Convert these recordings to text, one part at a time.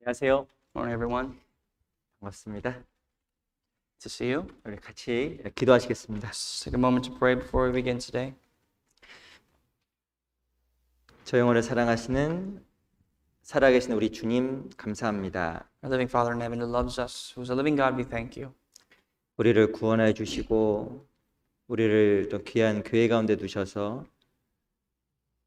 안녕하세요. Morning, everyone. 반갑습니다. To see you. 우리 같이 기도하시겠습니다. Let's take a moment to pray before we begin today. 저 영혼을 사랑하시는 살아계신 우리 주님 감사합니다. Our living Father in heaven who loves us, who is a living God, we thank you. 우리를 구원해 주시고 우리를 또 귀한 교회 가운데 두셔서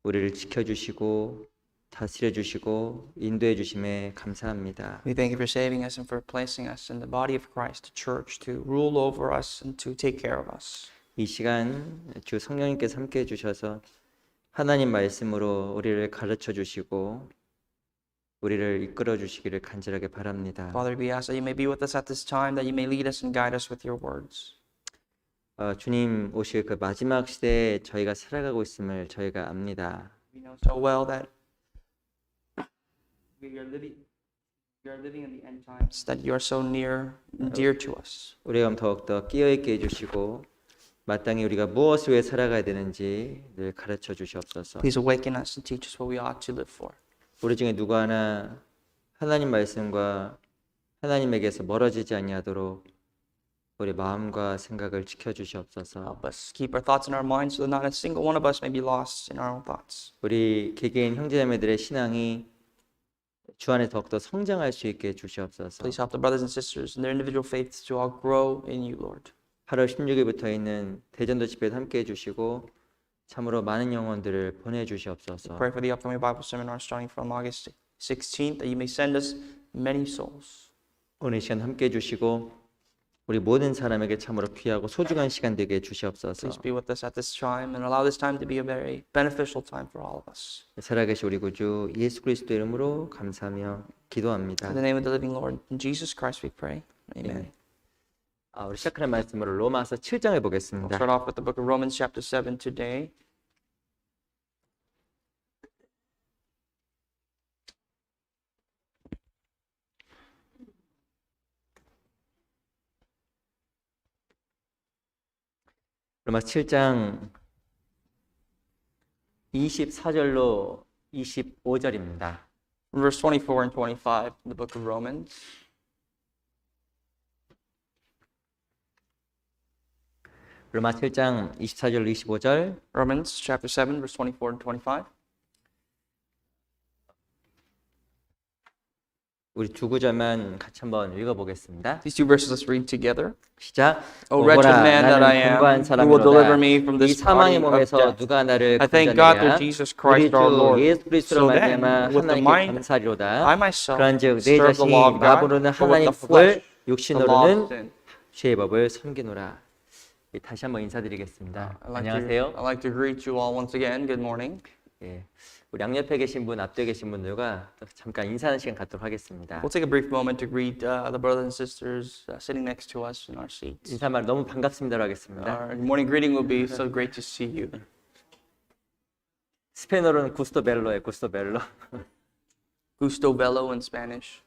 우리를 지켜주시고 다스려 주시고 인도해 주심에 감사합니다. We thank you for saving us and for placing us in the body of Christ, the church, to rule over us and to take care of us. 이 시간 주 성령님께서 함께 해 주셔서 하나님 말씀으로 우리를 가르쳐 주시고 우리를 이끌어 주시기를 간절하게 바랍니다. Father, we ask that you may be with us at this time, that you may lead us and guide us with your words. 주님 오실 그 마지막 시대에 저희가 살아가고 있음을 저희가 압니다. We know so well that we are living in the end times, that you are so near and dear to us. 우리가 더욱더 끼어있게 해주시고 마땅히 우리가 무엇을 위해 살아가야 되는지 늘 가르쳐 주시옵소서. Please awaken us and teach us what we ought to live for. 우리 중에 누구 하나 하나님 말씀과 하나님에게서 멀어지지 아니하도록 우리 마음과 생각을 지켜주시옵소서. Help us keep our thoughts in our minds so that not a single one of us may be lost in our own thoughts. 우리 개개인 형제자매들의 신앙이 주 안에 더욱더 성장할 수 있게 해주시옵소서. Please help the brothers and sisters in their individual faiths to all grow in you, Lord. 8월 16일부터 있는 대전도 집회도 함께 해주시고 참으로 많은 영혼들을 보내주시옵소서. Pray for the upcoming Bible seminar starting from August 16th, that you may send us many souls. 오늘 시간 함께 해주시고 우리 모든 사람에게 참으로 귀하고 소중한 시간 되게 해주시옵소서. Please be with us at this time and allow this time to be a very beneficial time for all of us. 살아계신 우리 구주 예수 그리스도 이름으로 감사하며 기도합니다. In the name of the living Lord, in Jesus Christ we pray. Amen. 우리 시작하는 말씀으로 로마서 7장을 We'll 보겠습니다. start off with the book of Romans chapter 7 today. 로마서 7장 24절로 25절입니다. Verse 24 and 25 in the book of Romans. 로마 7장 24절로 25절 Romans chapter 7, verse 24 and 25. 우리 두 구절만 같이 한번 읽어보겠습니다. These two verses let's read together. 시작. O wretched 오거라 man that I 나는 공고한 am, who will deliver 사람이로다. me from 이 this 사망의 body of 몸에서 death. 누가 나를 I thank God through 건져내랴. Jesus 우리 Christ our 주 Lord. 예수 그리스도로 So then, 말미암아 with the 하나님께 mind, 감사리로다. I myself 그런즉 내 serve the 자신이 law of God, 마음으로는 but with 하나님 the flesh, 법을 the law of 육신으로는 sin. 죄의 법을 섬기노라. 다시 한번 인사드리겠습니다. 안녕하세요. I'd like to greet you all once again. Good morning. 예, 우리 양옆에 계신 분, 앞에 계신 분들과 잠깐 인사하는 시간 갖도록 하겠습니다. We'll take a brief moment to greet the brothers and sisters sitting next to us in our seats. 인사말 너무 반갑습니다로 하겠습니다. Our morning greeting will be so great to see you. 스페인어로는 구스토 벨로예요. 구스토 벨로. Gusto bello in Spanish.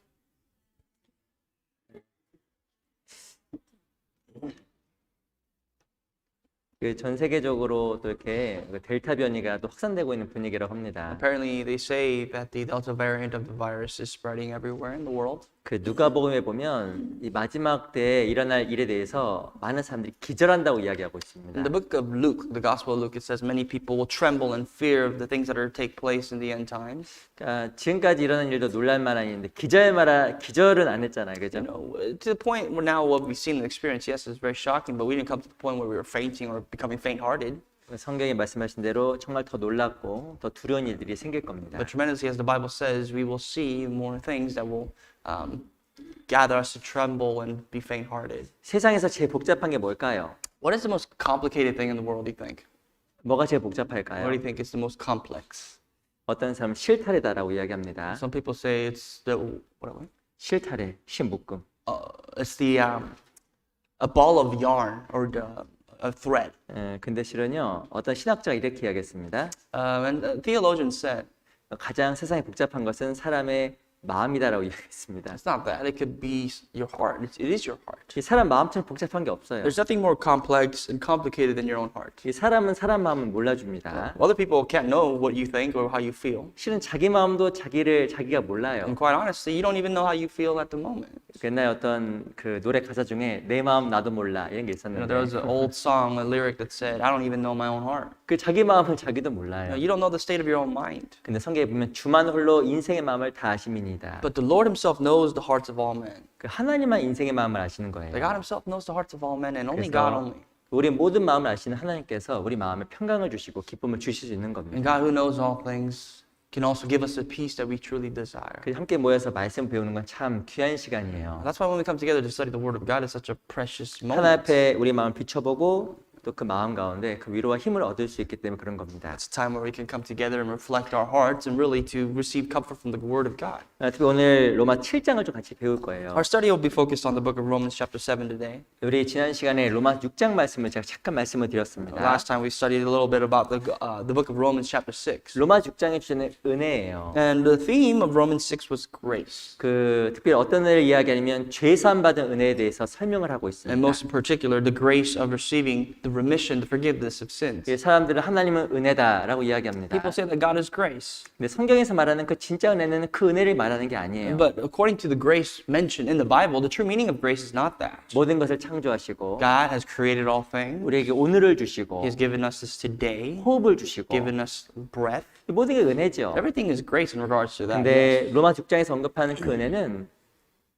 전 세계적으로 또 이렇게 델타 변이가 또 확산되고 있는 분위기라고 합니다. Apparently, they say that the Delta variant of the virus is spreading everywhere in the world. 그 누가복음에 보면 이 마지막 때에 일어날 일에 대해서 많은 사람들이 기절한다고 이야기하고 있습니다. In the book of Luke, the Gospel of Luke, it says many people will tremble in fear of the things that are to take place in the end times. 그러니까 지금까지 일어난 일도 놀랄만한 일인데 기절은 안 했잖아요, 그죠? You know, to the point where now what we've seen and experienced, yes, it's very shocking, but we didn't come to the point where we were fainting or becoming faint-hearted. 성경이 말씀하신 대로 정말 더 놀랍고 더 두려운 일들이 생길 겁니다. But tremendously, as the Bible says, we will see more things that will gather us to tremble and be faint-hearted. 세상에서 제일 복잡한 게 뭘까요? What is the most complicated thing in the world, do you think? 뭐가 제일 What 복잡할까요? do you think is the most complex? 어떤 사람은 실타래다라고 이야기합니다. Some people say it's the what? 실타래, 신묶음. It's the a ball of yarn or a thread. 근데 실은요, 어떤 신학자가 이렇게 이야기했습니다. And theologians said 가장 세상이 복잡한 것은 사람의 마음이다라고 이야기했습니다. It's not that. It could be your heart. It is your heart. 이 사람 마음처럼 복잡한 게 없어요. There's nothing more complex and complicated than your own heart. 이 사람은 사람 마음을 몰라줍니다. Other people can't know what you think or how you feel. 실은 자기 마음도 자기가 몰라요. And quite honestly, you don't even know how you feel at the moment. 옛날 어떤 그 노래 가사 중에 내 마음 나도 몰라 이런 게 You know, there was 있었는데 an old song, a lyric that said, I don't even know my own heart. 그 자기 마음을 자기도 You 몰라요. know, you don't know the state of your own mind. 근데 성경에 보면 주만 홀로 인생의 마음을 다 아심이니이다. But the Lord himself knows the hearts of all men. 그 하나님만 인생의 마음을 아시는 거예요. That God himself knows the hearts of all men and only 그래서 God only. 우리 모든 마음을 아시는 하나님께서 우리 마음에 평강을 주시고 기쁨을 주실 수 있는 And 겁니다. God who knows all things can also give us the peace that we truly desire. 그래서 함께 모여서 말씀 배우는 건 참 귀한 시간이에요. That's why when we come together to study the Word of God, it's such a precious 하나님 moment. 앞에 우리 마음을 비춰보고 또 그 마음 가운데 그 위로와 힘을 얻을 수 있기 때문에 그런 겁니다. It's a time where we can come together and reflect our hearts and really to receive comfort from the Word of God. 특히 오늘 로마 7장을 좀 같이 배울 거예요. Our study will be focused on the book of Romans chapter 7 today. 우리 지난 시간에 로마 6장 말씀을 제가 잠깐 말씀을 드렸습니다. Last time we studied a little bit about the book of Romans chapter 6. 로마 6장의 주제는 은혜예요. And the theme of Romans 6 was grace. 그 특별히 어떤 은혜를 이야기하냐면 죄사함 받은 은혜에 대해서 설명을 하고 있습니다. And most in particular, the grace of receiving the remission, the forgiveness of sins. 사람들은 하나님은 은혜다라고 이야기합니다. People say that God is grace. 근데 성경에서 말하는 그 진짜 은혜는 그 은혜를 말하는 게 아니에요. But according to the grace mentioned in the Bible, the true meaning of grace is not that. 모든 것을 창조하시고 God has created all things. 우리에게 오늘을 주시고 He has given us this today, 호흡을 주시고 given us breath. 모든 게 은혜죠. Everything is grace in regards to that. 근데 로마 6장에서 언급하는 그 은혜는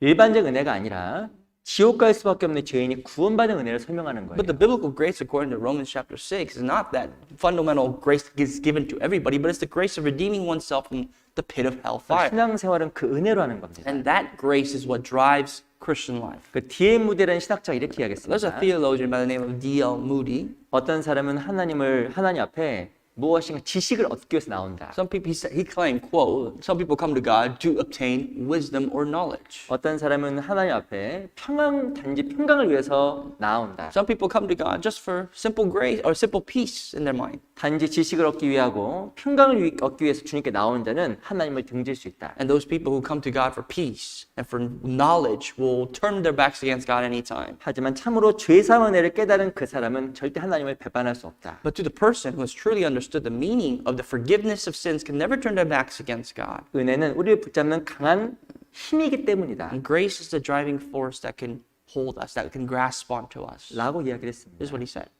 일반적 은혜가 아니라 지옥 갈 수밖에 없는 죄인이 구원받은 은혜를 설명하는 거예요. But the biblical grace, according to Romans chapter 6, is not that fundamental grace that is given to everybody, but it's the grace of redeeming oneself from the pit of hellfire. 신앙생활은 그 은혜로 하는 겁니다. And that grace is what drives Christian life. 그 D.M. 무디라는 신학자가 이렇게 There's a 이야기했습니다. theologian by the name of D.L. Moody. 어떤 사람은 하나님 앞에 무엇인가 지식을 얻기 위해서 나온다. Some people, he claimed, quote, some people come to God to obtain wisdom or knowledge. 어떤 사람은 하나님 앞에 단지 평강을 위해서 나온다. Some people come to God just for simple grace or simple peace in their mind. 단지 지식을 얻기 위하고 평강을 얻기 위해서 주님께 나오는 자는 하나님을 등질 수 있다. And those people who come to God for peace and for knowledge will turn their backs against God anytime. 하지만 참으로 죄사함 은혜를 깨달은 그 사람은 절대 하나님을 배반할 수 없다. But to the person who has truly understood the meaning of the forgiveness of sins can never turn their backs against God. 은혜는 우리를 붙잡는 강한 힘이기 때문이다. And grace is the driving force that can hold us, that can grasp onto us. 라고 이야기를 했습니다. This is what he said.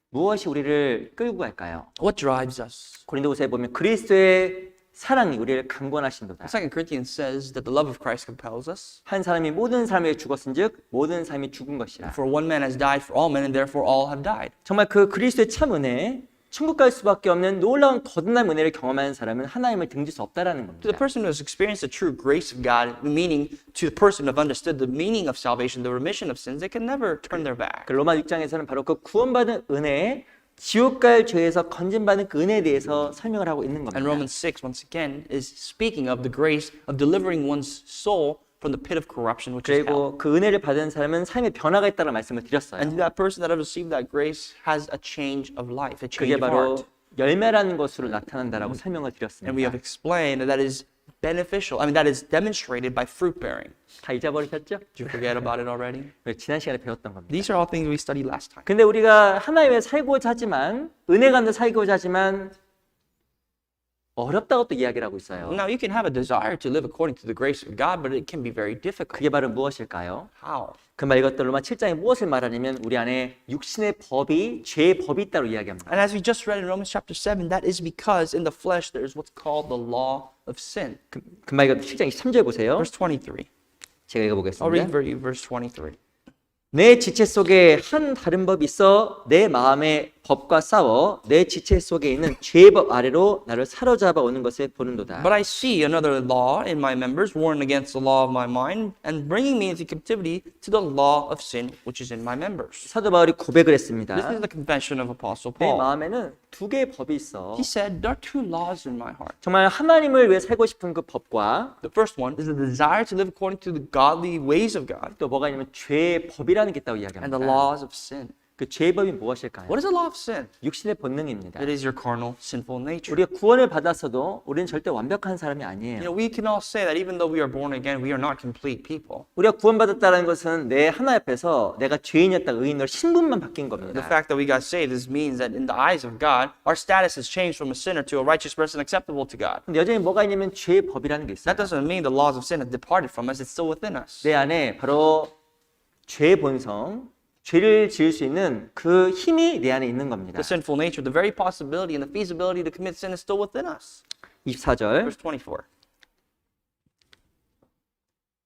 무엇이 우리를 끌고 갈까요? What drives us? 고린도후서에 보면 그리스도의 사랑이 우리를 강권하신도다. 2 Corinthians says that the love of Christ compels us. 한 사람이 모든 삶에 죽었은즉 모든 삶이 죽은 것이라. For one man has died for all men, and therefore all have died. 정말 그 그리스도의 참 은혜, 천국 갈 수밖에 없는 놀라운 거듭난 은혜를 경험하는 사람은 하나님을 등질 수 없다라는 To the 겁니다. person who has experienced the true grace of God, meaning to the person who have understood the meaning of salvation, the remission of sins, they can never turn their back. 그 로마 6장에서는 바로 그 구원받은 은혜에 지옥 갈 죄에서 건진받는 그 은혜에 대해서 설명을 하고 있는 겁니다. And Romans 6, once again, is speaking of the grace of delivering one's soul from the pit of corruption, which is hell. 그리고 그 은혜를 받은 사람은 삶의 변화가 있다는 말씀을 드렸어요. And that person that has received that grace has a change of life, a change 그게 of 바로 heart. 열매라는 것으로 나타난다라고 설명을 And we 드렸습니다. have explained that is beneficial. that is demonstrated by fruit bearing. 다 잊어버리셨죠? Did you forget about it already? 지난 시간에 배웠던 겁니다. These are all things we studied last time. 근데 우리가 하나님의 살고자 하지만 은혜 가운데 살고자 하지만 어렵다고 또 이야기를 하고 있어요. Now, you can have a desire to live according to the grace of God, but it can be very difficult. 그게 바로 무엇일까요? How? 그 말 읽었던 로마 7장이 무엇을 말하냐면 우리 안에 육신의 법이 죄의 법이 있다고 이야기합니다. And as we just read in Romans chapter 7, that is because in the flesh there is what's called the law of sin. 그 말 읽었던 7장 23절 보세요. Verse 23. 제가 I'll read 읽어보겠습니다. verse 23. 내 지체 속에 한 다른 법이 있어 내 마음의 법과 싸워 내 지체 속에 있는 죄의 법 아래로 나를 사로잡아 오는 것을 보는도다. But I see another law in my members, warring against the law of my mind, and bringing me into captivity to the law of sin which is in my members. 사도 바울이 고백을 This 했습니다. is the confession of Apostle 내 Paul. 마음에는 두 개의 법이 있어. He said, there are two laws in my heart. 정말 하나님을 위해 살고 싶은 그 법과 The first one is the desire to live according to the godly ways of God, 또 뭐가 있냐면 죄의 법이라는 게 있다고 and the 이야기합니다. laws of sin. 그 죄의 법이 무엇일까요? What is the law of sin? 육신의 본능입니다. It is your carnal, sinful nature. 우리가 구원을 받았어도 우리는 절대 완벽한 사람이 You 아니에요. know, we can all say that even though we are born again, we are not complete people. 우리가 구원받았다는 것은 내 하나님 앞에서 내가 죄인이었다 의인으로 신분만 바뀐 The 겁니다. fact that we got saved, this means that in the eyes of God, our status has changed from a sinner to a righteous person acceptable to God. 근데 여전히 뭐가 있냐면 죄의 법이라는 게 있어요. That doesn't mean the laws of sin have departed from us. It's still within us. 내 안에 바로 죄의 본성, 죄를 지을 수 있는 그 힘이 내 안에 있는 겁니다. The sinful nature, the very possibility and the feasibility to commit sin is still within us. 24절 Verse 24.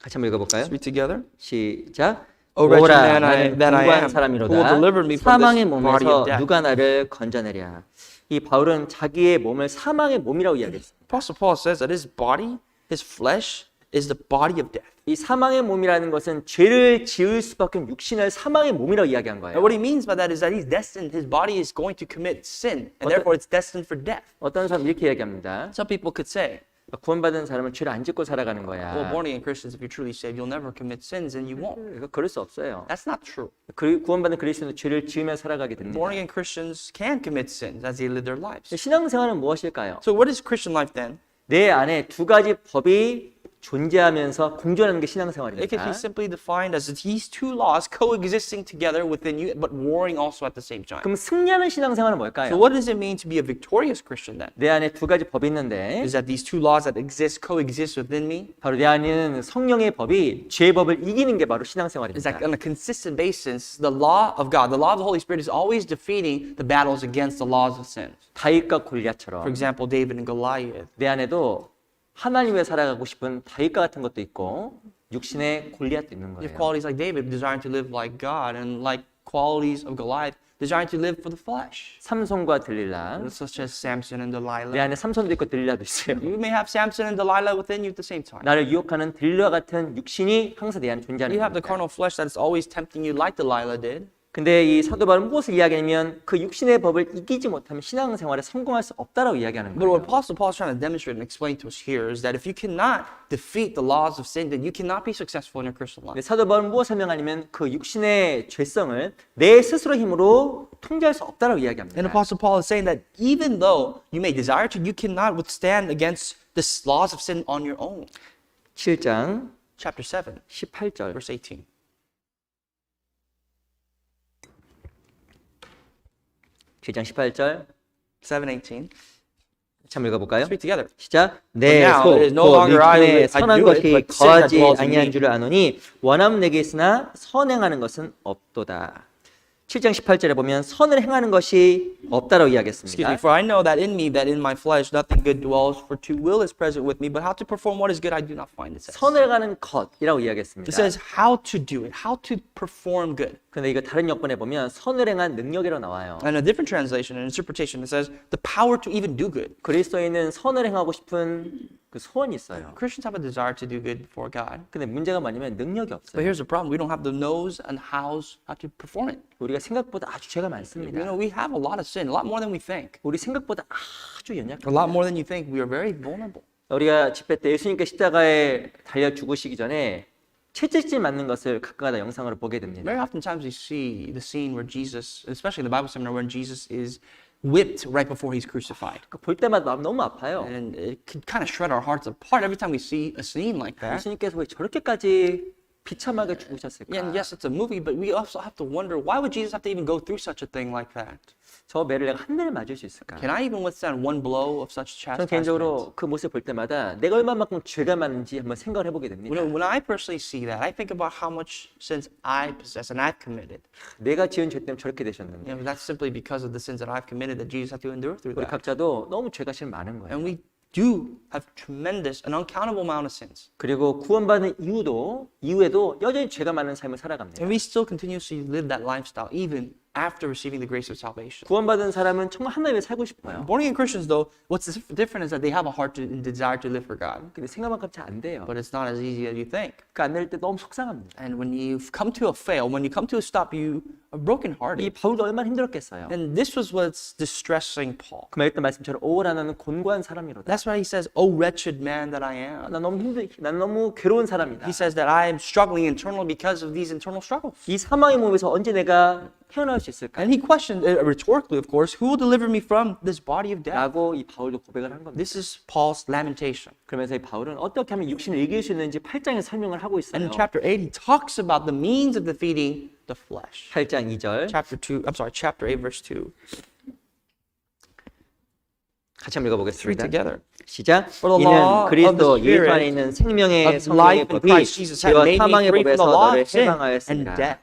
같이 한번 읽어볼까요? Let's read together. 시작. O wretched 오라 man 나는 that I 공부한 am, 사람이로다. who will deliver me from 사망의 this body 몸에서 of death? 누가 나를 건져내랴. 이 바울은 자기의 몸을 사망의 몸이라고 이야기했습니다. Apostle Paul says that his body, his flesh, is the body of death. 이 사망의 몸이라는 것은 죄를 지을 수밖에 없는 육신을 사망의 몸이라고 이야기한 And 거예요. what he means by that is that he's destined, his body is going to commit sin, and therefore it's destined for death. 어떤 사람 이렇게 이야기합니다. Some people could say, 구원받은 사람은 죄를 안 짓고 살아가는 거야. well, born again Christians, if you're truly saved, you'll never commit sins, and you won't. 그럴 수 없어요. That's not true. 구원받은 그리스도는 죄를 지으며 살아가게 됩니다. Born again Christians can commit sins as they live their lives. 신앙생활은 무엇일까요? So what is Christian life then? 내 안에 두 가지 법이 존재하면서 공존하는 게 It can 신앙생활입니다. be simply defined as these two laws coexisting together within you, but warring also at the same time. 그럼 승리하는 신앙생활은 So 뭘까요? what does it mean to be a victorious Christian then? 내 안에 두 가지 법이 있는데 Is that these two laws that coexist within me? 바로 내 안에는 성령의 법이 죄의 법을 이기는 게 바로 Is 신앙생활입니다. that on a consistent basis, the law of God, the law of the Holy Spirit is always defeating the battles against the laws of sin. 다윗과 For 골리앗처럼 example, David and Goliath. 내 안에도 하나님 위해 살아가고 싶은 다윗과 같은 것도 있고 육신의 골리앗도 있는 You have 거예요. qualities like David, desiring to live like God, and like qualities of Goliath, desiring to live for the flesh, 삼손과 들릴라. such as Samson and 내 Delilah. 안에 삼손도 있고 들릴라도 있어요. You may have Samson and Delilah within you at the same time. 나를 유혹하는 들릴라와 같은 육신이 항상 내 안에 존재하는 You have the 겁니다. carnal flesh that is always tempting you like Delilah did. 근데 이 사도 바울은 무엇을 이야기하냐면 그 육신의 법을 이기지 못하면 신앙생활에 성공할 수 없다라고 이야기하는 But what 거예요. Apostle Paul is trying to demonstrate and explain to us here is that if you cannot defeat the laws of sin, then you cannot be successful in your Christian life. 근데 사도 바울은 무엇을 설명하냐면 그 육신의 죄성을 내 스스로 힘으로 통제할 수 없다라고 And 이야기합니다. Apostle Paul is saying that even though you may desire to, you cannot withstand against the laws of sin on your own. 7장 Chapter 7, 18절 verse 18. 7장 18절 7:18. 한번 읽어볼까요? Let's read together. 시작. 내 now 소, it is no 곧 longer I who 육신에 I 선한 do it, 것이 but sin that 거하지 dwells in 아니한 me. 줄을 아노니 원함은 내게 있으나 선행하는 것은 없도다. 7장 18절에 보면 선을 행하는 것이 없다라고 Excuse me, 이야기했습니다. for I know that in me, that in my flesh, nothing good dwells, for to will is present with me, but how to perform what is good I do not find, it says. 선을 가는 것이라고 It 이야기했습니다. says how to do it, how to perform good. 근데 이거 다른 역본에 보면 선을 행한 능력이라고 나와요. And a different translation, an interpretation, it says the power to even do good. 그리스도인은 선을 행하고 싶은 그 소원이 있어요. Christians have a desire to do good before God. 근데 문제가 뭐냐면 능력이 But 없어요. here's the problem. We don't have the knows and hows how to perform it. 우리가 생각보다 아주 죄가 You 많습니다. know, we have a lot of sin, a lot more than we think. 우리 생각보다 아주 연약합니다. A lot more than you think. We are very vulnerable. 우리가 집회 때 예수님께 십자가에 달려 죽으시기 전에 채찍질 맞는 것을 가끔가다 영상으로 보게 됩니다. Very oftentimes we see the scene where Jesus, especially in the Bible seminar, when Jesus is whipped right before he's crucified. 볼 때마다 마음 너무 아파요. And it could kind of shred our hearts apart every time we see a scene like that. 예수님께서 왜 저렇게까지 비참하게 죽으셨을까? And yes, it's a movie, but we also have to wonder, why would Jesus have to even go through such a thing like that? 저 매를 내가 한 대를 맞을 수 있을까? Can I even withstand one blow of such 저는 chastisement? 개인적으로 그 모습을 볼 때마다 내가 얼마만큼 죄가 많은지 한번 생각을 해보게 됩니다. When I personally see that, I think about how much sins I possess and I've committed. 내가 지은 죄 때문에 저렇게 You 되셨는데 know, that's simply because of the sins that I've committed that Jesus had to endure through 우리 that. 각자도 너무 죄가 제일 많은 거예요. And we do have tremendous, an uncountable amount of sins. 그리고 구원받은 이후에도 여전히 죄가 많은 삶을 살아갑니다. And we still continuously live that lifestyle even after receiving the grace of salvation. 구원받은 사람은 정말 하나님 위해 살고 싶어요. Born again Christians, though, what's different is that they have a heart and desire to live for God. 근데 생각만큼 잘 안 돼요. But it's not as easy as you think. 그 안 될 때 너무 속상합니다. And when you come to a fail, when you come to a stop, you brokenhearted. 이 바울도 얼마나 힘들었겠어요. And this was what's distressing Paul. 그 말했던 말씀처럼 오라 나는 곤고한 사람이로다. That's why he says, "Oh wretched man that I am." 난 너무 괴로운 사람이다. He says that I am struggling internally because of these internal struggles. 이 사망의 몸에서 언제 내가 태어날 수 있을까? And he questioned, rhetorically of course, who will deliver me from this body of death? 라고 이 바울도 고백을 한 겁니다. This is Paul's lamentation. 그러면서 이 바울은 어떻게 하면 육신을 이길 수 있는지 8장에 설명을 하고 And 있어요. in chapter 8, he talks about the means of defeating the flesh. 8장 2절 Chapter 8, verse 2. 같이 한번 Let's read 읽어보겠습니다. together. 시작. For the 이는 law 그리스도 of the 예수 안에 Spirit 있는 생명의 of 성령의 life in 법이 Christ Jesus had 죄와 made me 사망의 free from the 법에서 law 너를 of sin and 해방하였습니다. death.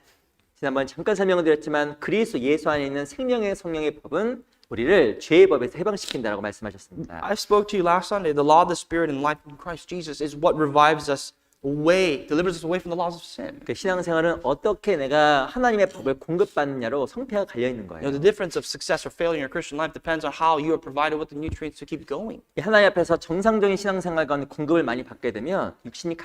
지난번 잠깐 설명을 드렸지만 그리스도 예수 안에 있는 생명의 성령의 법은 우리를 죄의 법에서 해방시킨다라고 말씀하셨습니다. I spoke to you last Sunday. The law of the Spirit and life in Christ Jesus is what revives us delivers us away from the laws of sin. 그 신앙생활은 어떻게 내가 하나님의 법을 공급받느냐로 성패가 갈려 있는 거예요. The difference of success or failure in your Christian life depends on how you are provided with the nutrients to keep going. 이 하나님 앞에서 정상적인 신앙생활 가운데 공급을 많이 받게 되면 육신이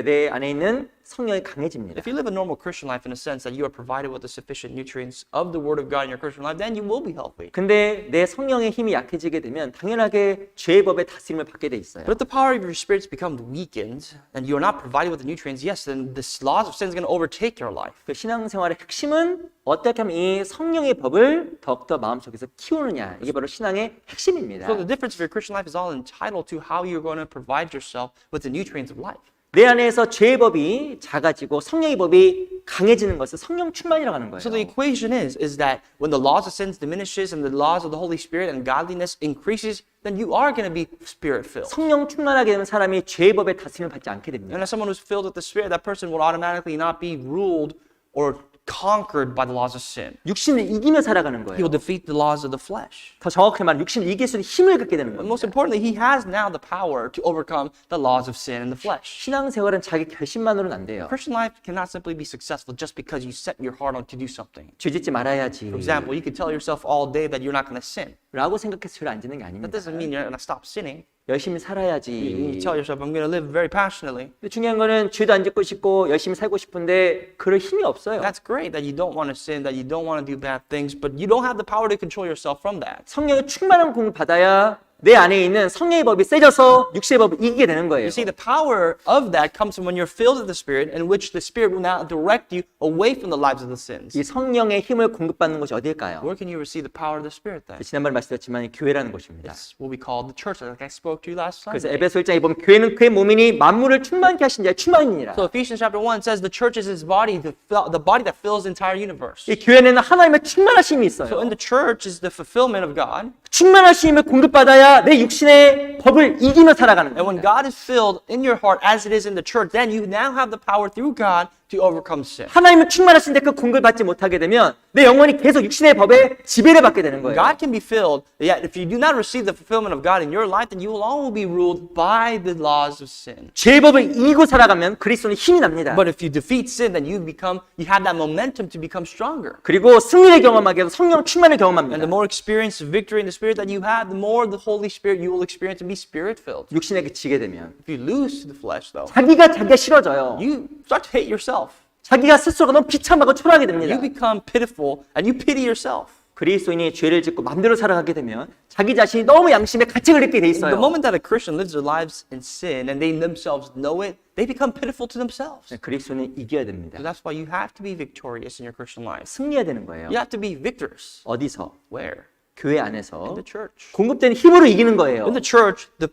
내 안에 있는 성령이 강해집니다. If you live a normal Christian life in a sense that you are provided with the sufficient nutrients of the Word of God in your Christian life, then you will be healthy. 근데 내 성령의 힘이 약해지게 되면 당연하게 죄의 법의 다스림을 받게 돼 있어요. But if the power of your spirits becomes weakened and you are not provided with the nutrients, yes, then the laws of sin is going to overtake your life. 그 신앙생활의 핵심은 어떻게 하면 이 성령의 법을 더욱더 마음속에서 키우느냐. 이게 바로 신앙의 핵심입니다. So the difference of your Christian life is all entitled to how you're going to provide yourself with the nutrients of life. 내 안에서 죄의 법이 작아지고 성령의 법이 강해지는 것을 성령 충만이라고 하는 거예요. So the equation is that when the laws of sin diminishes and the laws of the Holy Spirit and godliness increases, then you are going to be spirit-filled. 성령 충만하게 되면 사람이 죄의 법의 다스림을 받지 않게 됩니다. And as someone who's filled with the Spirit, that person will automatically not be ruled or conquered by the laws of sin. 육신을 이기며 살아가는 He 거예요. will defeat the laws of the flesh. 더 정확히 말하면 육신을 이길 수 있는 힘을 갖게 되는 But 겁니다. most importantly, he has now the power to overcome the laws of sin and the flesh. 신앙생활은 자기 결심만으로는 안 돼요. Christian life cannot simply be successful just because you set your heart on to do something. 죄짓지 말아야지 For example, you could tell yourself all day that you're not going to sin. 라고 생각해서 죄를 안 짓는 게 That 아닙니다. doesn't mean you're going to stop sinning. 열심히 You 살아야지. tell yourself, I'm going to live very passionately. 근데 중요한 거는 죄도 안 짓고 싶고 열심히 살고 싶은데 그럴 힘이 없어요. That's great that you don't want to sin, that you don't want to do bad things, but you don't have the power to control yourself from that. 성령의 충만한 공을 받아야 내 안에 있는 성령의 법이 세져서 육신의 법을 이기게 되는 거예요. You see, the power of that comes from when you're filled with the Spirit, in which the Spirit will now direct you away from the lives of the sins. 이 성령의 힘을 공급받는 곳이 어딜까요? Where can you receive the power of the Spirit then? 지난번에 말씀드렸지만 교회라는 곳입니다. It's what we call the church, like I spoke to you last 그래서 Sunday. 에베소 1장에 보면 교회는 그의 몸이니 만물을 충만케 하신 자의 충만이니라. So Ephesians chapter 1 says the church is his body, the body that fills the entire universe. 이 교회는 하나님의 충만하심이 So 있어요. in the church is the fulfillment of God. 충만하심을 공급받아야 내 육신의 법을 이기며 살아가는 And when 겁니다. God is filled in your heart as it is in the church, then you now have the power through God to overcome sin. 하나님은 충만하신데 그 공급을 받지 못하게 되면 내 영혼이 계속 육신의 법에 지배를 받게 되는 거예요. God can be filled, yet if you do not receive the fulfillment of God in your life, then you will always be ruled by the laws of sin. 죄의 법을 이기고 살아가면 그리스도는 힘이 납니다. But if you defeat sin, then you have that momentum to become stronger. 그리고 승리를 경험하게 해서 성령 충만을 And the 경험합니다. more experience of victory in the Spirit that you have, the more the Holy Spirit you will experience and be Spirit-filled. 육신에게 지게 되면 If you lose to the flesh, though, 자기가 싫어져요. you start to hate yourself. 자기가 스스로가 너무 비참하고 초라하게 됩니다. You become pitiful and you pity yourself. 그리스도인이 죄를 짓고 맘대로 살아가게 되면 자기 자신이 너무 양심에 가책을 느끼게 돼 The 있어요. moment that a Christian lives their lives in sin and they themselves know it, they become pitiful to themselves. 그리스도는 이겨야 됩니다. So that's why you have to be victorious in your Christian life. 승리해야 되는 거예요. You have to be victorious. 어디서? Where? 교회 안에서 In the church. 공급되는 힘으로 이기는 거예요. In the church, the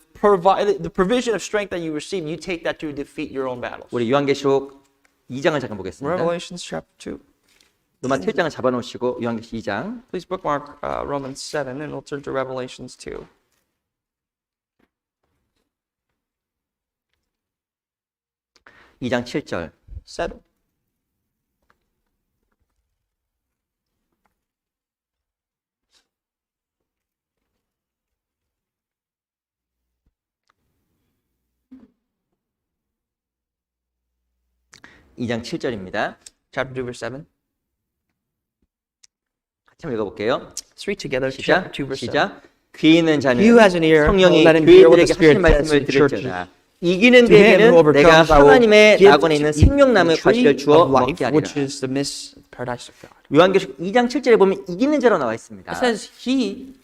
provision of strength that you receive, you take that to defeat your own battles. 우리 요한계시록 2장을 잠깐 보겠습니다. Revelations chapter 2. 로마 7장을 잡아놓으시고 요한계시록 2장 Please bookmark Romans 7 and we'll turn to Revelations 2. 2장 7절 7. 이장 7절입니다. Chapter 2, verse 7. 같이 한번 읽어볼게요. Let's read together 시작. chapter 2, verse 7. 시작. 귀 있는 자는 He who has an ear, 성령이 let him hear what the 교회들에게 하시는 Spirit says 말씀을 to the churches. 들을지어다. 이기는 To him 데에게는 who 내가 overcomes, I will 하나님의 give 낙원에 to 있는 eat the 생명나무 tree 과실을 주어 of life, 먹게 하리라. which is the midst paradise of God. 요한계시록 2장 7절에 보면 이기는 자로 나와 있습니다. It says, he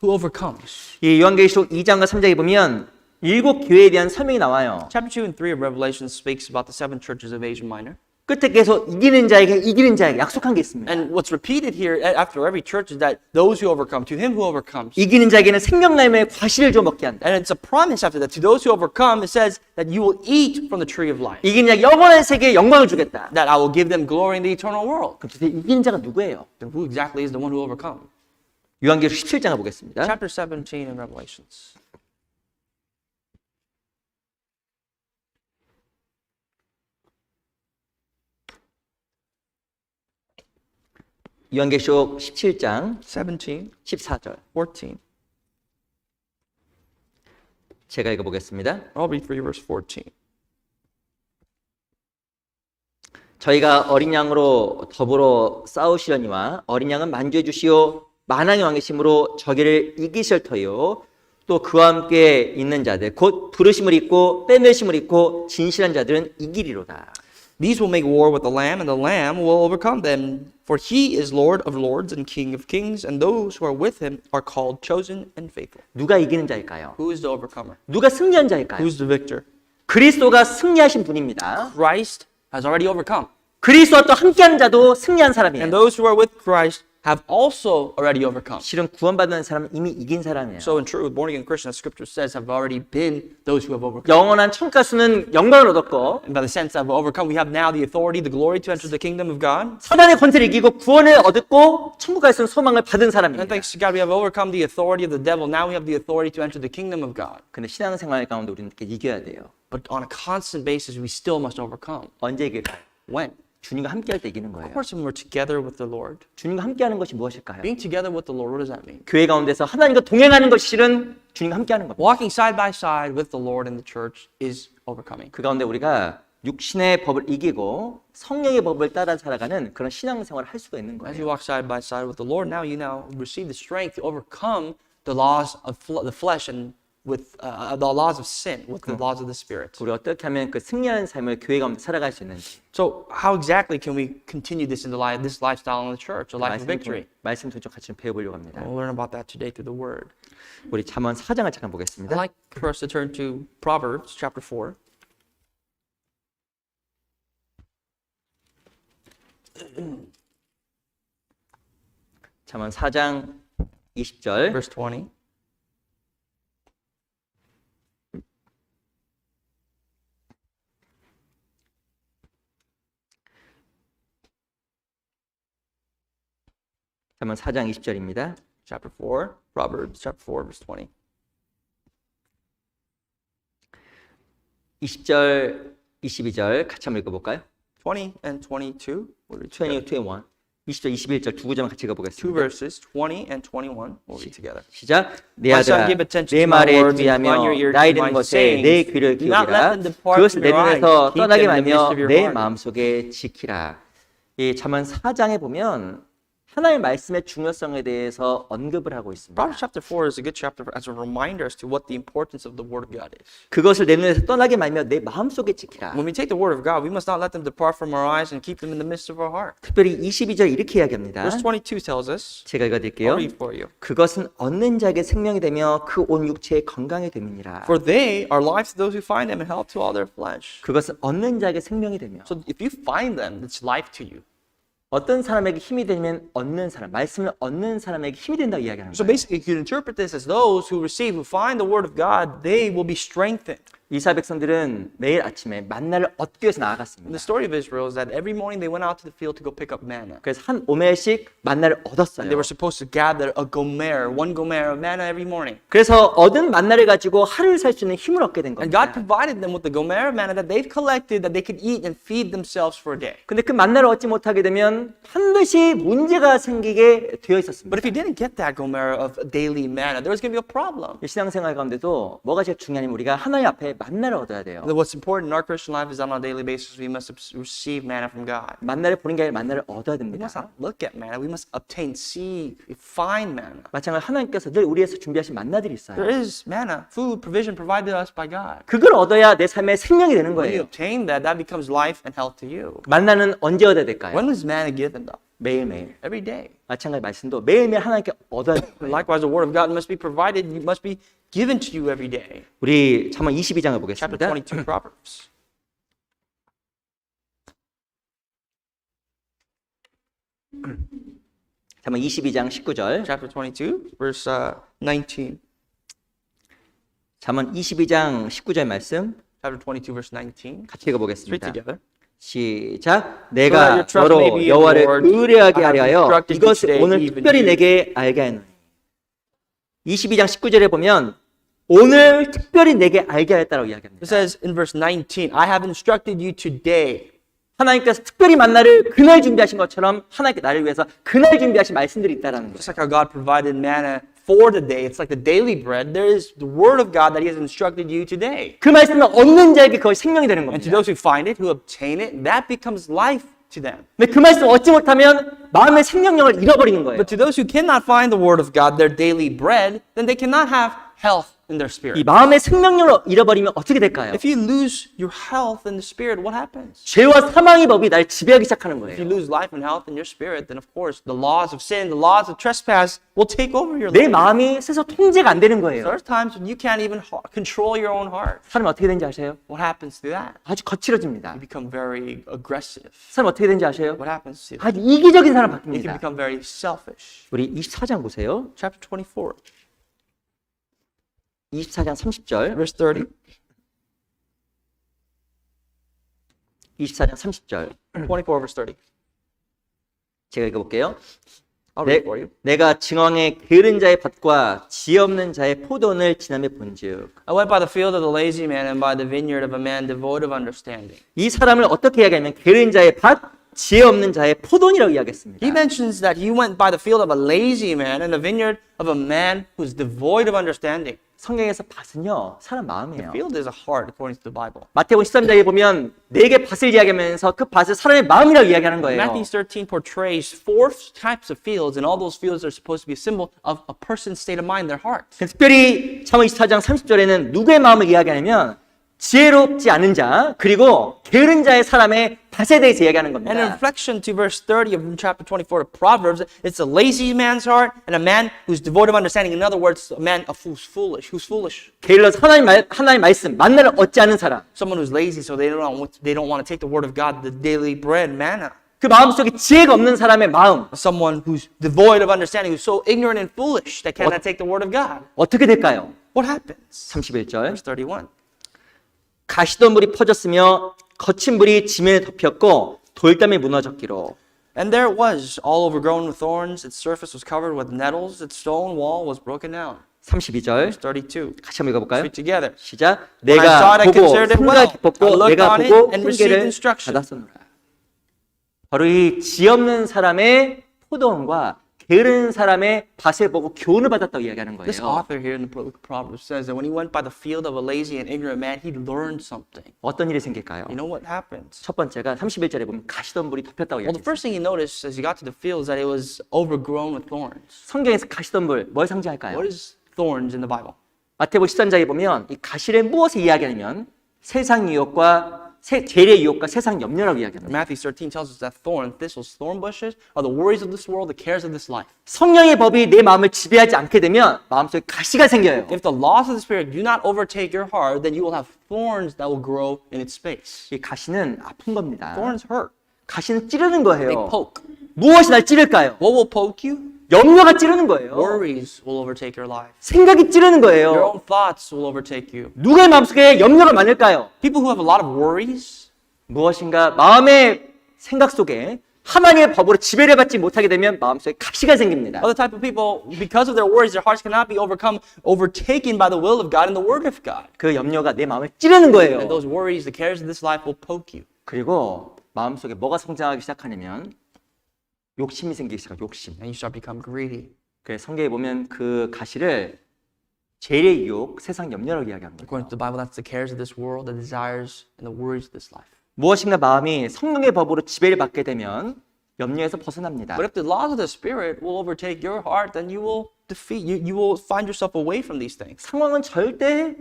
who overcomes. 이 요한계시록 2장과 3장에 보면 7교회에 대한 설명이 나와요. Chapter 2 and 3 of Revelation speaks about the 7 churches of Asia Minor. 끝에 계속 이기는 자에게 약속한 게 있습니다. And what's repeated here after every church is that those who overcome, to him who overcomes. 이기는 자에게는 생명나무의 과실을 줘 먹게 한다. And it's a promise after that. To those who overcome, it says that you will eat from the tree of life. 이기는 자에게 영원한 세계에 영광을 주겠다. That I will give them glory in the eternal world. 그럼 도대체 이기는 자가 누구예요? Then who exactly is the one who overcomes? 요한계시록 17장을 보겠습니다. Chapter 17 in Revelations. 요한계시록 17장 17, 14절 14. 제가 읽어보겠습니다. I'll read for you verse 14. 저희가 어린 양으로 더불어 싸우시려니와 어린 양은 만주해 주시오 만왕의 왕이심으로 저기를 이기실 터요 또 그와 함께 있는 자들 곧 부르심을 입고 빼매심을 입고 진실한 자들은 이기리로다. These will make war with the Lamb, and the Lamb will overcome them. For he is Lord of lords and King of kings, and those who are with him are called chosen and faithful. 누가 이기는 자일까요? Who is the overcomer? 누가 승리한 자일까요? Who's the victor? 그리스도가 승리하신 분입니다. Christ has already overcome. 그리스도와 또 함께하는 자도 승리한 And 사람이에요. those who are with Christ have also already overcome. 실은 구원받는 사람은 이미 이긴 사람이에요. So in truth, born again Christians, as Scripture says, have already been those who have overcome. 영원한 천가수는 영광을 얻었고 And by the sense that have overcome, we have now the authority, the glory to enter the kingdom of God. 사단의 권세를 이기고 구원을 얻었고 천국 갈 수 있는 소망을 받은 And 사람입니다. thanks to God, we have overcome the authority of the devil. Now we have the authority to enter the kingdom of God. 근데 신앙생활 가운데 우리는 이렇게 이겨야 돼요. But on a constant basis, we still must overcome. 언제 이길까요? When? 주님과 함께할 때 이기는 Of 거예요. course, when we're together with the Lord. 주님과 함께하는 것이 무엇일까요? Being together with the Lord, what does that mean? 교회 가운데서 하나님과 동행하는 것이 실은 주님과 함께하는 겁니다. Walking side by side with the Lord in the church is overcoming. 그 가운데 우리가 육신의 법을 이기고 성령의 법을 따라 살아가는 그런 신앙생활을 할 수가 있는 As you 거예요. walk side by side with the Lord, now you receive the strength to overcome the laws of the flesh and with the laws of sin, with the laws of the Spirit. 우리 어떻게 하면 그 승리하는 삶을 교회 가운데 살아갈 수 있는지 So how exactly can we continue this in this lifestyle in the church, a life of victory? 말씀 통해서 같이 좀 배워보려고 합니다. We'll learn about that today through the Word. 우리 잠언 4장을 잠깐 I'd 보겠습니다. like for us to turn to Proverbs chapter 4. 잠언 4장 20절 Verse 20. 잠언 4장 20절입니다. Chapter 4, Proverbs chapter 4, verse 20. 20절, 22절 같이 한번 읽어볼까요? 20 and 22. We'll read together. 20, 21, 20절, 21절 두 구절만 같이 Two 읽어보겠습니다. verses, 20 and 21. We'll read together. 시작. 내 My son, 아들아, give attention 내 to my 말에 words and 주의하며 incline your ear to 나이 my 드는 것에 sayings. 내 귀를 Do not let 기울이라. them depart 그것을 from 내 your eyes. 눈에서 Keep 떠나게 them in the midst 말며 of your 내 heart. 마음속에 지키라. 이 잠언 4장에 보면 하나님의 말씀의 중요성에 대해서 언급을 하고 있습니다. Proverbs chapter 4 is a good chapter as a reminder as to what the importance of the Word of God is. 그것을 내 눈에서 떠나게 말며 내 마음속에 지키라. When we take the Word of God, we must not let them depart from our eyes and keep them in the midst of our heart. 특별히 22절 이렇게 이야기합니다. Verse 22 tells us, 제가 I'll 읽어드릴게요. read for you. 그것은 얻는 자에게 생명이 되며 그 온 육체의 건강이 됨이니라. For they are life to those who find them and health to all their flesh. 그것은 얻는 자에게 생명이 되며 So if you find them, it's life to you. 어떤 사람에게 힘이 되면 얻는 사람, 말씀을 얻는 사람에게 힘이 된다고 이야기하는 So 거예요. basically, you can interpret this as those who receive, who find the Word of God, they will be strengthened. 이스라엘 백성들은 매일 아침에 만나를 얻기 위해서 And 나아갔습니다. the story of Israel is that every morning they went out to the field to go pick up manna. 그래서 한 오멜씩 만나를 And 얻었어요. they were supposed to gather a gomer, one gomer of manna every morning. 그래서 얻은 만나를 가지고 하루를 살 수 있는 힘을 얻게 된 And God 겁니다. provided them with the gomer of manna that they've collected that they could eat and feed themselves for a day. 근데 그 만나를 얻지 못하게 되면 반드시 문제가 생기게 되어 있었습니다. But if you didn't get that gomer of daily manna, there was going to be a problem. 신앙생활 가운데도 뭐가 제일 중요하냐면 우리가 하나님 앞에 만나를 얻어야 돼요. What's important in our Christian life is that on a daily basis we must receive manna from God. 만나를 보는 게 아니라 만나를 얻어야 We must 됩니다. not look at manna. We must obtain, see, find manna. 마찬가지로 하나님께서 늘 우리에서 준비하신 만나들이 있어요. There is manna, food, provision provided to us by God. 그걸 얻어야 내 삶의 생명이 되는 When you 거예요. obtain that, that becomes life and health to you. 만나는 언제 얻어야 될까요? When was manna given though? 매일매일. Every day. 마찬가지 말씀도 매일매일 하나님께 얻어야 돼요. Likewise, the word of God must be provided, must be given to you every day. 우리 잠언 22장을 Chapter 보겠습니다. 22 Proverbs. 잠언 22장 19절. Chapter 22, verse 19. 잠언 22장 19절 말씀 Chapter 22, verse 19. 같이 Read 읽어보겠습니다. together. 시작. So that 내가 your trust may 너로 be in the 여호와를 Lord. 의뢰하게 I have 하려 instructed you 이것을 today, 오늘 even 특별히 you. 내게 알게 하노니. 22장 19절에 보면 오늘 특별히 내게 알게 하였다라고 이야기합니다. It says in verse 19, I have instructed you today. 하나님께서 특별히 만나를 그날 준비하신 것처럼 하나님께 나를 위해서 그날 준비하신 말씀들이 있다라는 거예요. Just like how God provided manna for the day, it's like the daily bread. There is the word of God that He has instructed you today. 그 말씀을 얻는 자에게 그것이 생명이 되는 And to 겁니다. those who find it, who obtain it, that becomes life to them. 근데 그 말씀을 얻지 못하면 마음의 생명력을 잃어버리는 거예요. But to those who cannot find the word of God, their daily bread, then they cannot have health in their 이 spirit. 마음의 생명력을 잃어버리면 어떻게 될까요? If you lose your health in the spirit, what happens? 죄와 사망의 법이 날 지배하기 시작하는 If you 거예요. lose life and health in your spirit, then of course the laws of sin, the laws of trespass will take over your 내 life. 마음이 스스로 통제가 안 되는 거예요. There's times when you can't even control your own heart. 사람이 어떻게 되는지 아세요? What happens to that? 아주 거칠어집니다. You become very aggressive. 사람 어떻게 되는지 아세요? What happens to that? 아주 이기적인 사람 You can 바뀝니다. become very selfish. 우리 24장 보세요. Chapter 24, 24장 30절. verse 30. 24장 30절. 24, verse 30. 제가 읽어볼게요. I'll read it for you. 내가 증왕의 게으른 자의 밭과 지혜 없는 자의 포도원을 지나며 본즉 I went by the field of the lazy man and by the vineyard of a man devoid of understanding. 이 사람을 어떻게 이야기하면 게으른 자의 밭, 지혜 없는 자의 포도원이라고 이야기했습니다. He mentions that he went by the field of a lazy man and the vineyard of a man who's devoid of understanding. 성경에서 밭은요 사람 마음이에요. Field is a heart, according to the Bible. 마태복음 13장에 보면 네 개 밭을 이야기하면서 그 밭을 사람의 마음이라고 이야기하는 거예요. Matthew 13 portrays four types of fields, and all those fields are supposed to be a symbol of a person's state of mind, their heart. 특별히 잠언 24장 30절에는 누구의 마음을 이야기하냐면 지혜롭지 않은 자 그리고 게으른 자의 사람의 밭에 대해서 이야기하는 And in 겁니다. reflection to verse 30 of chapter 24 of Proverbs, it's a lazy man's heart and a man who's devoid of understanding. In other words, a man who's foolish. 게을러서 하나님 말씀 만나를 얻지 않은 사람 Someone who's lazy, so they don't want to take the word of God, the daily bread, manna. 그 마음속에 지혜가 없는 사람의 마음 Someone who's devoid of understanding, who's so ignorant and foolish that cannot take the word of God. 어떻게 될까요? What happens? 31절 Verse 31. 가시던 물이 퍼졌으며 거친 물이 지면에 덮였고 돌담이 무너졌기로 And there it was, all overgrown with thorns. Its surface was covered with nettles. Its stone wall was broken down. 32절 Verse 32. 같이 한번 읽어볼까요? Read together. 시작 When I saw 내가 it, I 보고 considered it 생각 well. I 깊었고 looked 내가 on it 보고 and received 훈계를 instruction. 받았었노라 바로 이 지혜 없는 사람의 포도원과 게으른 사람의 밭을 보고 교훈을 받았다고 이야기하는 This 거예요. author here in the book of Proverbs says that when he went by the field of a lazy and ignorant man, he learned something. 어떤 일이 생길까요? You know what happens? 첫 번째가 31절에 보면 가시던 물이 덮였다고 Well, the 이야기했어요. first thing he noticed as he got to the field is that it was overgrown with thorns. 성경에서 가시던 물 뭘 상징할까요? What is thorns in the Bible? 마태복음 13장에 보면 이 가시를 무엇을 이야기하냐면 세상 유혹과 재래 유혹과 세상 염려라고 이야기합니다. Matthew 13 tells us that thistles, thorn bushes are the worries of this world, the cares of this life. 성령의 법이 내 마음을 지배하지 않게 되면 마음속에 가시가 생겨요. If the laws of the Spirit do not overtake your heart, then you will have thorns that will grow in its space. 이 가시는 아픈 겁니다. Thorns hurt. 가시는 찌르는 They 거예요. poke. 무엇이 날 찌를까요? What will poke you? 염려가 찌르는 거예요. Worries will overtake your life. 생각이 찌르는 Your 거예요. own thoughts will overtake you. 누구의 마음속에 염려가 많을까요? People who have a lot of worries, 무엇인가 마음의 생각 속에 하나님의 법으로 지배를 받지 못하게 되면 마음속에 가시가 생깁니다. are the type of people, because of their worries, their hearts cannot be overtaken by the will of God and the Word of God. 그 염려가 내 마음을 찌르는 거예요. And those worries, the cares of this life will poke you. 그리고 마음속에 뭐가 성장하기 시작하냐면 욕심이 생기기 시작해요. 욕심. And you start to become greedy. 그래서 성경에 보면 그 가시를 재래의 유혹, 세상 염려라고 이야기합니다. According to the Bible, that's the cares of this world, the desires and the worries of this life. 무엇인가 마음이 성령의 법으로 지배를 받게 되면 염려에서 벗어납니다. But if the laws of the Spirit will overtake your heart, then you will you will find yourself away from these things. 상황은 절대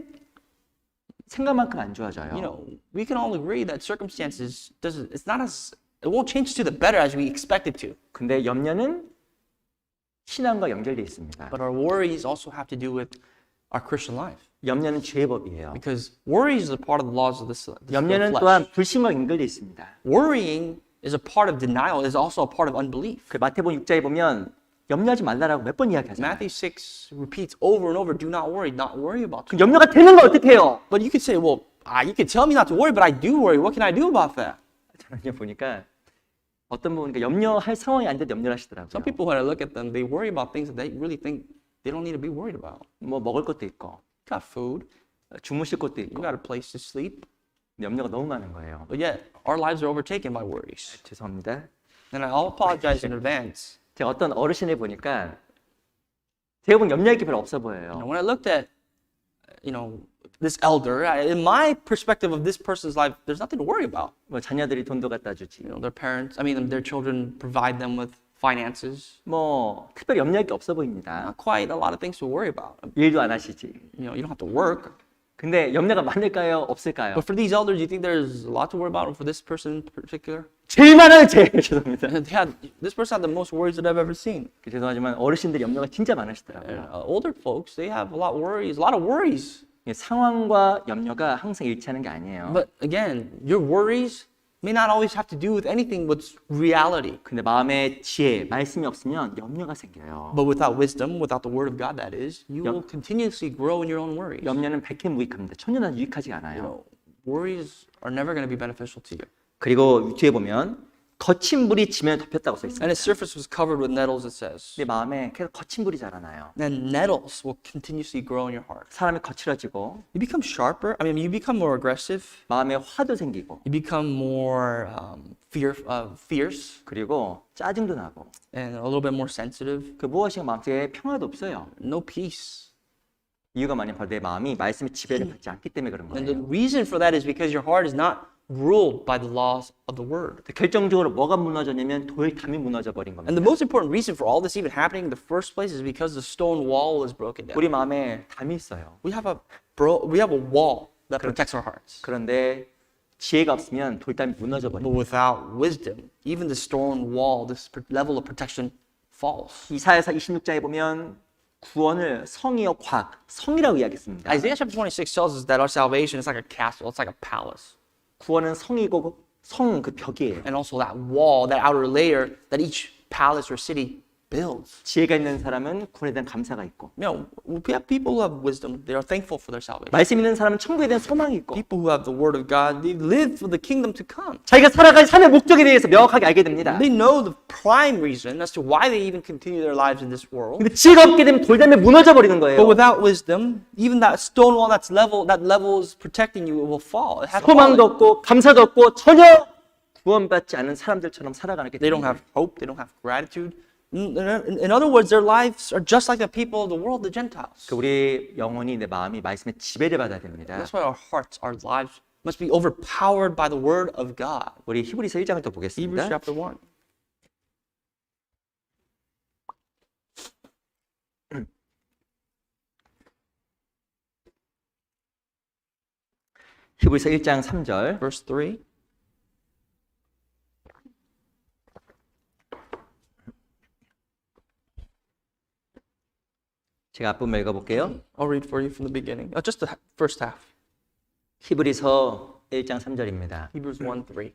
생각만큼 안 좋아져요. You know, we can all agree that circumstances it won't change to the better as we expect it to. 근데 염려는 신앙과 연결되어 있습니다. But our worries also have to do with our Christian life. 염려는 죄의 법이에요. Because worries is a part of the laws of the 염려는 flesh. 또한 불신과 연결되어 있습니다. Worrying is a part of denial, is also a part of unbelief. 그 마태복음 6장에 보면 염려하지 말라라고 몇 번 이야기하잖아요. Matthew 6 repeats over and over, do not worry about 그 it. 염려가 되는 거 어떻게 해요? But you could say, well, you could tell me not to worry, but I do worry. What can I do about that? 저는 보니까 어떤 분 염려할 상황이 아닌데 염려를 Some 하시더라고요. people, when I look at them, they worry about things that they really think they don't need to be worried about. 뭐 먹을 것도 있고 You got food, 주무실 것도 you 있고 got a place to sleep, 염려가 너무 많은 거예요. but yet our lives are overtaken by worries. 죄송합니다. And I'll apologize in advance. 제가 어떤 어르신을 보니까 제가 보면 염려할 게 별로 없어 You know, 보여요. when I looked at, this elder, in my perspective of this person's life, there's nothing to worry about. 뭐 자녀들이 돈도 갖다 주지. Their parents, their children provide them with finances. 뭐 특별히 염려할 게 없어 보입니다. Not quite a lot of things to worry about. 일도 안 하시지. You don't have to work. 근데 염려가 많을까요? 없을까요? But for these elders, you think there's a lot to worry about for this person in particular? 제일 많아요, 제일. 죄송합니다. This person had the most worries that I've ever seen. 죄송하지만 어르신들 염려가 진짜 And, 많으시더라고요. older folks, they have a lot of worries. 상황과 염려가 항상 일치하는 게 아니에요. But again, your worries may not always have to do with anything with reality. 근데 마음에 지혜, 말씀이 없으면 염려가 생겨요. But without wisdom, without the word of God, that is, you will continuously grow in your own worries. 염려는 백해무익합니다. 천연한 유익하지 않아요. Worries are never going to be beneficial to you. 그리고 뒤에 보면 거친 물이 지면에 덮였다고 써 있습니다. And its surface was covered with nettles, it says. 내 마음에 계속 거친 물이 자라나요. And nettles will continuously grow in your heart. 사람이 거칠어지고 You become sharper. You become more aggressive. 마음에 화도 생기고 You become more fierce 그리고 짜증도 나고 and a little bit more sensitive. 그 무엇인가 마음속에 평화도 없어요. No peace. 이유가 뭐냐면 바로 내 마음이 말씀의 지배를 받지 않기 때문에 그런 And the 거예요. reason for that is because your heart is not ruled by the laws of the word. 결정적으로 뭐가 무너졌냐면 돌담이 무너져 버린 겁니다. And the most important reason for all this even happening in the first place is because the stone wall is broken down. 우리 마음에 담이 있어요. We have a wall that protects our hearts. 그런데 지혜가 없으면 돌담이 무너져 But 버립니다. without wisdom, even the stone wall, this level of protection falls. 이사야서 26장에 보면 구원을 성이요 성이라고 이야기했습니다. Isaiah chapter 26 tells us that our salvation is like a castle, it's like a palace. 구원은 성이고 성 그 벽이에요. And also that wall, that outer layer that each palace or city builds. 지혜가 있는 사람은 구원에 대한 감사가 있고 We have people who have wisdom, they are thankful for their salvation. 말씀 있는 사람은 천국에 대한 소망이 있고 People who have the word of God, they live for the kingdom to come. 자기가 살아갈 삶의 목적에 대해서 명확하게 알게 됩니다. They know the prime reason as to why they even continue their lives in this world. 근데 지혜가 없게 되면 돌담에 무너져 버리는 But 거예요. without wisdom, even that stone wall that level is protecting you, it will fall. It has 소망도 fallen. 없고 감사도 없고 전혀 구원받지 않은 사람들처럼 살아가게 They don't 됩니다. have hope, they don't have gratitude. In other words, their lives are just like the people of the world, the Gentiles. 우리 영혼이 내 마음이 말씀의 지배를 받아야 됩니다. That's why our hearts, our lives must be overpowered by the word of God. 우리 히브리서 1장을 또 Hebrews 보겠습니다. chapter 1. 히브리서 1장 3절. Verse 3. 제가 앞부분 읽어볼게요. I'll read for you from the beginning. Just the first half. 히브리서 1장 3절입니다. Hebrews 1:3.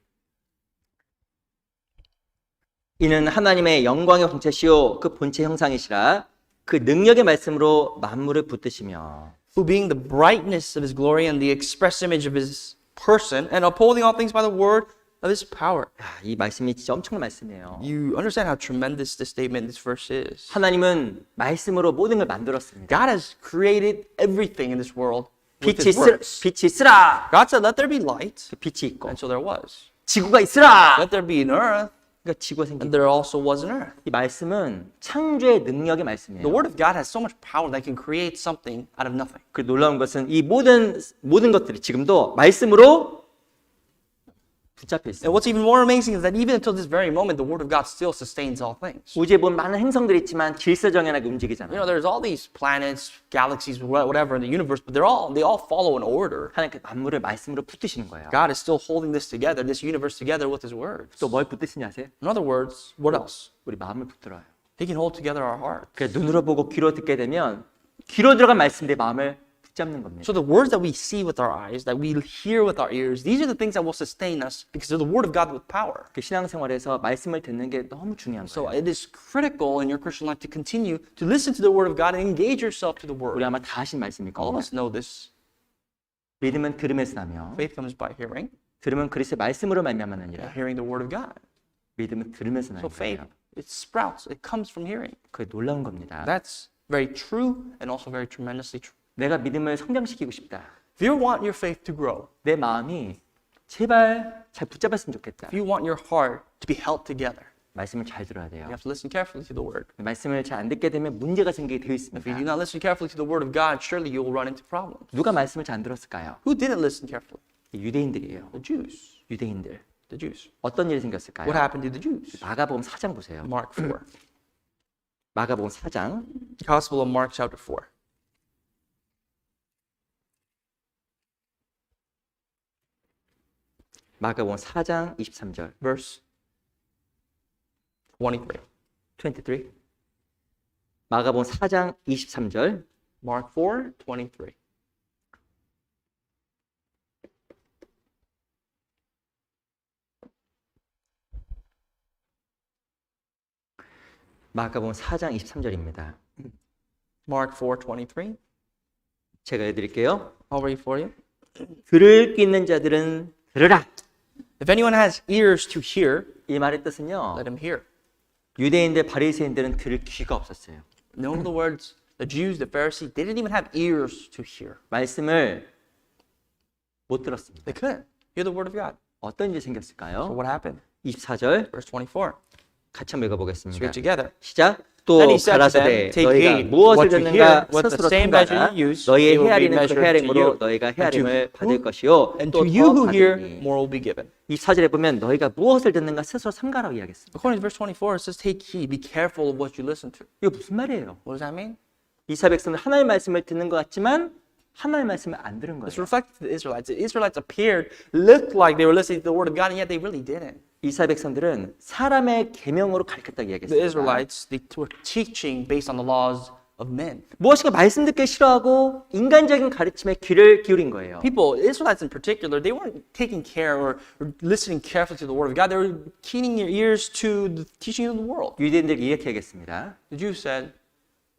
이는 하나님의 영광의 본체시요 그 본체 형상이시라 그 능력의 말씀으로 만물을 붙드시며 Who being the brightness of his glory and the express image of his person and upholding all things by the word of his power. 이 말씀이 진짜 엄청난 말씀이에요. You understand how tremendous this statement, this verse is. 하나님은 말씀으로 모든 걸 만들었습니다. God has created everything in this world with 빛이 his words. 빛이 있으라. God said, let there be light, 빛이 있고 and so there was. 지구가 있으라. Let there be an earth, 그러니까 지구가 and 생기고 there also was an earth. 이 말씀은 창조의 능력의 말씀이에요. The word of God has so much power that it can create something out of nothing. 그 놀라운 것은 이 모든 것들이 지금도 말씀으로 붙잡혀 있어요. And what's even more amazing is that even until this very moment, the word of God still sustains all things. 우주에 보면 많은 행성들이 있지만 질서정연하게 You 움직이잖아요. know, there's all these planets, galaxies, whatever in the universe, but they all follow an order. 하나님 그 만물을 말씀으로 붙드시는 거예요. God is still holding this together, this universe together with His words. 또 뭘 붙드시냐 아세요? In other words, what else? 우리 마음을 붙들어요. He can hold together our heart. 그래서 눈으로 보고 귀로 듣게 되면 귀로 들어간 말씀 내 마음을 붙잡는 겁니다. So the words that we see with our eyes, that we hear with our ears, these are the things that will sustain us because they're the word of God with power. 그 신앙생활에서 말씀을 듣는 게 너무 중요한 So 거예요. it is critical in your Christian life to continue to listen to the word of God and engage yourself to the 우리 word. 아마 다 하신 말씀일 All of 겁니다. us know this. 믿음은 들음에서 나며 Faith comes by hearing, 들음은 그리스도의 말씀으로 말미암았느니라. hearing the word of God. 믿음은 들음에서 So 나는 faith, 거예요. it sprouts, it comes from hearing. 그게 놀라운 겁니다. That's very true and also very tremendously true. 내가 믿음을 성장시키고 싶다. If you want your faith to grow, 내 마음이 제발 잘 붙잡았으면 좋겠다. if you want your heart to be held together, 말씀을 잘 들어야 돼요. you have to listen carefully to the word. 말씀을 잘 안 듣게 되면 문제가 생기게 되어 If you do 있습니다. not listen carefully to the word of God, surely you will run into problems. 누가 말씀을 잘 안 들었을까요? Who didn't listen carefully? 유대인들이에요. The Jews. 유대인들. The Jews. 어떤 일이 생겼을까요? What happened to the Jews? 마가복음 4장 보세요. Mark 4. 마가복음 4장 Gospel of Mark chapter 4. 마가복음 4장 23절. Verse 23. 23. 마가복음 4장 23절. Mark 4, 23. 마가복음 4장 23절입니다. Mark 4, 23. 제가 해드릴게요. I'll read for you. 들을 귀 있는 자들은 들으라. If anyone has ears to hear, 이 말의 뜻은요. let him hear. 유대인들 바리새인들은 들을 귀가 없었어요. In other words, the Jews, the Pharisees, they didn't even have ears to hear. 말씀을 못 들었습니다. They couldn't hear the word of God. 어떤 일이 So 생겼을까요? what happened? 24절 Verse 24. 같이 한번 Let's 읽어보겠습니다. read together. 시작. 또 Then he said to 가라사대 them, Take 너희가 heed 무엇을 what you 듣는가 hear, with the 스스로 same measure 삼가라. you use, 너희의 it will be 헤아리는 그 measured to 헤아림으로 you. 너희가 And to 헤아림을 받을 who- 것이요 And 또 to you 더 who hear, 받으리니. more will be given. 이 사절에 보면 너희가 무엇을 듣는가 스스로 삼가라고 이야기했습니다. According to verse 24, it says, Take heed, be careful of what you listen to. 이거 무슨 말이에요? What does that mean? 이스라엘 백성은 하나님의 말씀을 듣는 것 같지만 하나님의 말씀을 안 들은 It's 거예요. reflected to the Israelites. The Israelites appeared, looked like they were listening to the word of God, and yet they really didn't. 이스라엘 백성들은 사람의 계명으로 가르쳤다고 The 이야기했습니다. Israelites, they were teaching based on the laws of men. 무엇인가 말씀 듣기 싫어하고 인간적인 가르침에 귀를 기울인 거예요. People, Israelites in particular, they weren't taking care or listening carefully to the word of God. They were keening their ears to the teaching of the world. 유대인들 이렇게 하겠습니다. The Jews said,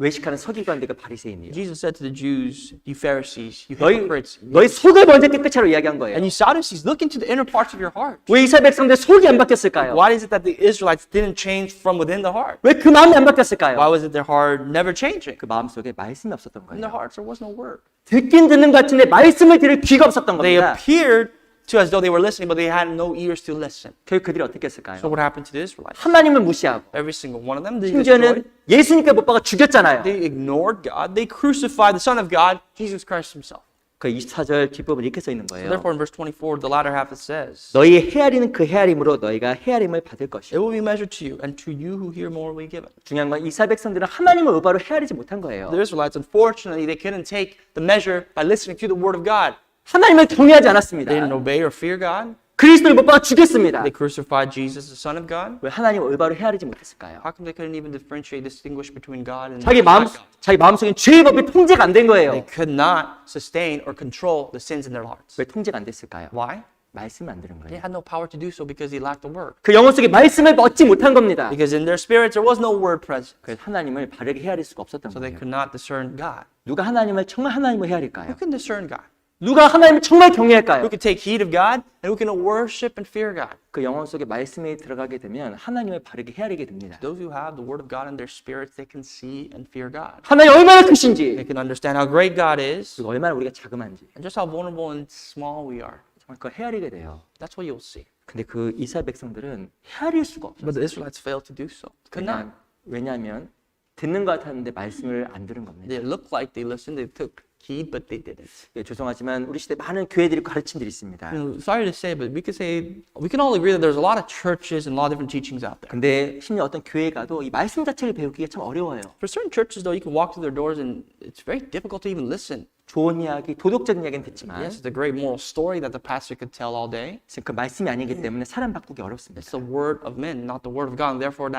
외식하는 서기관들과 바리새인이요. Jesus said to the Jews, you Pharisees, you 너희 hypocrites, 속을 먼저 깨끗하로 이야기한 거예요. and you Sadducees, look into the inner parts of your heart. 왜 이스라엘 백성들 속이 안 바뀌었을까요? Why is it that the Israelites didn't change from within the heart? 왜 그 마음이 안 Why 바뀌었을까요? was it their heart never changing? 그 마음 속에 말씀이 없었던 In their 거예요. hearts there was no word. 듣긴 듣는 것 같은데 말씀을 들을 귀가 없었던 They 겁니다. appeared to as though they were listening, but they had no ears to listen. 결국 그들이 어떻게 했을까요? So what happened to the Israelites? 하나님을 무시하고 Every single one of them, they 심지어는 destroyed. 예수님께 못 박아 죽였잖아요. They ignored God. They crucified the Son of God, Jesus Christ himself. 그 24절 뒷부분 이렇게 써 있는 So 거예요. therefore in verse 24, the latter half it says, 너희 헤아리는 그 헤아림으로 너희가 헤아림을 받을 It 것이요. will be measured to you, and to you who hear more will be given. 중요한 건 이스라엘 백성들은 하나님을 의바로 헤아리지 못한 거예요. The Israelites, unfortunately, they couldn't take the measure by listening to the word of God. 하나님을 경외하지 않았습니다. They didn't obey or fear God. 그리스도를 못 박아 죽였습니다. They crucified Jesus, the Son of God. 왜 하나님을 의바로 헤아리지 못했을까요? How come they couldn't even differentiate, distinguish between God and 자기 not God? 마음속엔 죄의 법이 통제가 안 된 거예요. They could not sustain or control the sins in their hearts. 왜 통제가 안 됐을까요? Why? 말씀을 안 들은 They 거예요. had no power to do so because they lacked the word. 그 영혼 속에 말씀을 얻지 못한 겁니다. Because in their spirits there was no word present. 그래서 하나님을 바르게 헤아릴 수가 없었던 So they 거예요. could not discern God. 누가 하나님을 정말 하나님을 헤아릴까요? Who can discern God? 누가 하나님을 정말 경외할까요? Who can take heed of God? And who can worship and fear God? 그 영혼 속에 말씀이 들어가게 되면 하나님을 바르게 헤아리게 됩니다. Those who have the word of God in their spirits, they can see and fear God. 하나님 얼마나 크신지, They can understand how great God is 그리고 얼마나 우리가 자그만지 and just how vulnerable and small we are. 정말 그걸 헤아리게 돼요. That's what you'll see. 근데 그 이스라엘 백성들은 헤아릴 수가 없어요. But the Israelites failed to do so. Could not. 왜냐하면 듣는 것 같았는데 말씀을 안 들은 겁니다. They looked like they listened, they took heed, but they didn't. 예, 죄송하지만 우리 시대 많은 교회들이 가르침들이 있습니다. Sorry to say, but we can all agree that there's a lot of churches and a lot of different teachings out there. 근데 심지어 어떤 교회 가도 이 말씀 자체를 배우기가 참 어려워요. For certain churches, though, you can walk through their doors and it's very difficult to even listen. 좋은 이야기, 도덕적인 이야기는 듣지만 Yes, it's a great moral story that the pastor could tell all day. 지금 그 말씀이 아니기 때문에 사람 바꾸기 어렵습니다. It's the word of men, not the word of God. And therefore,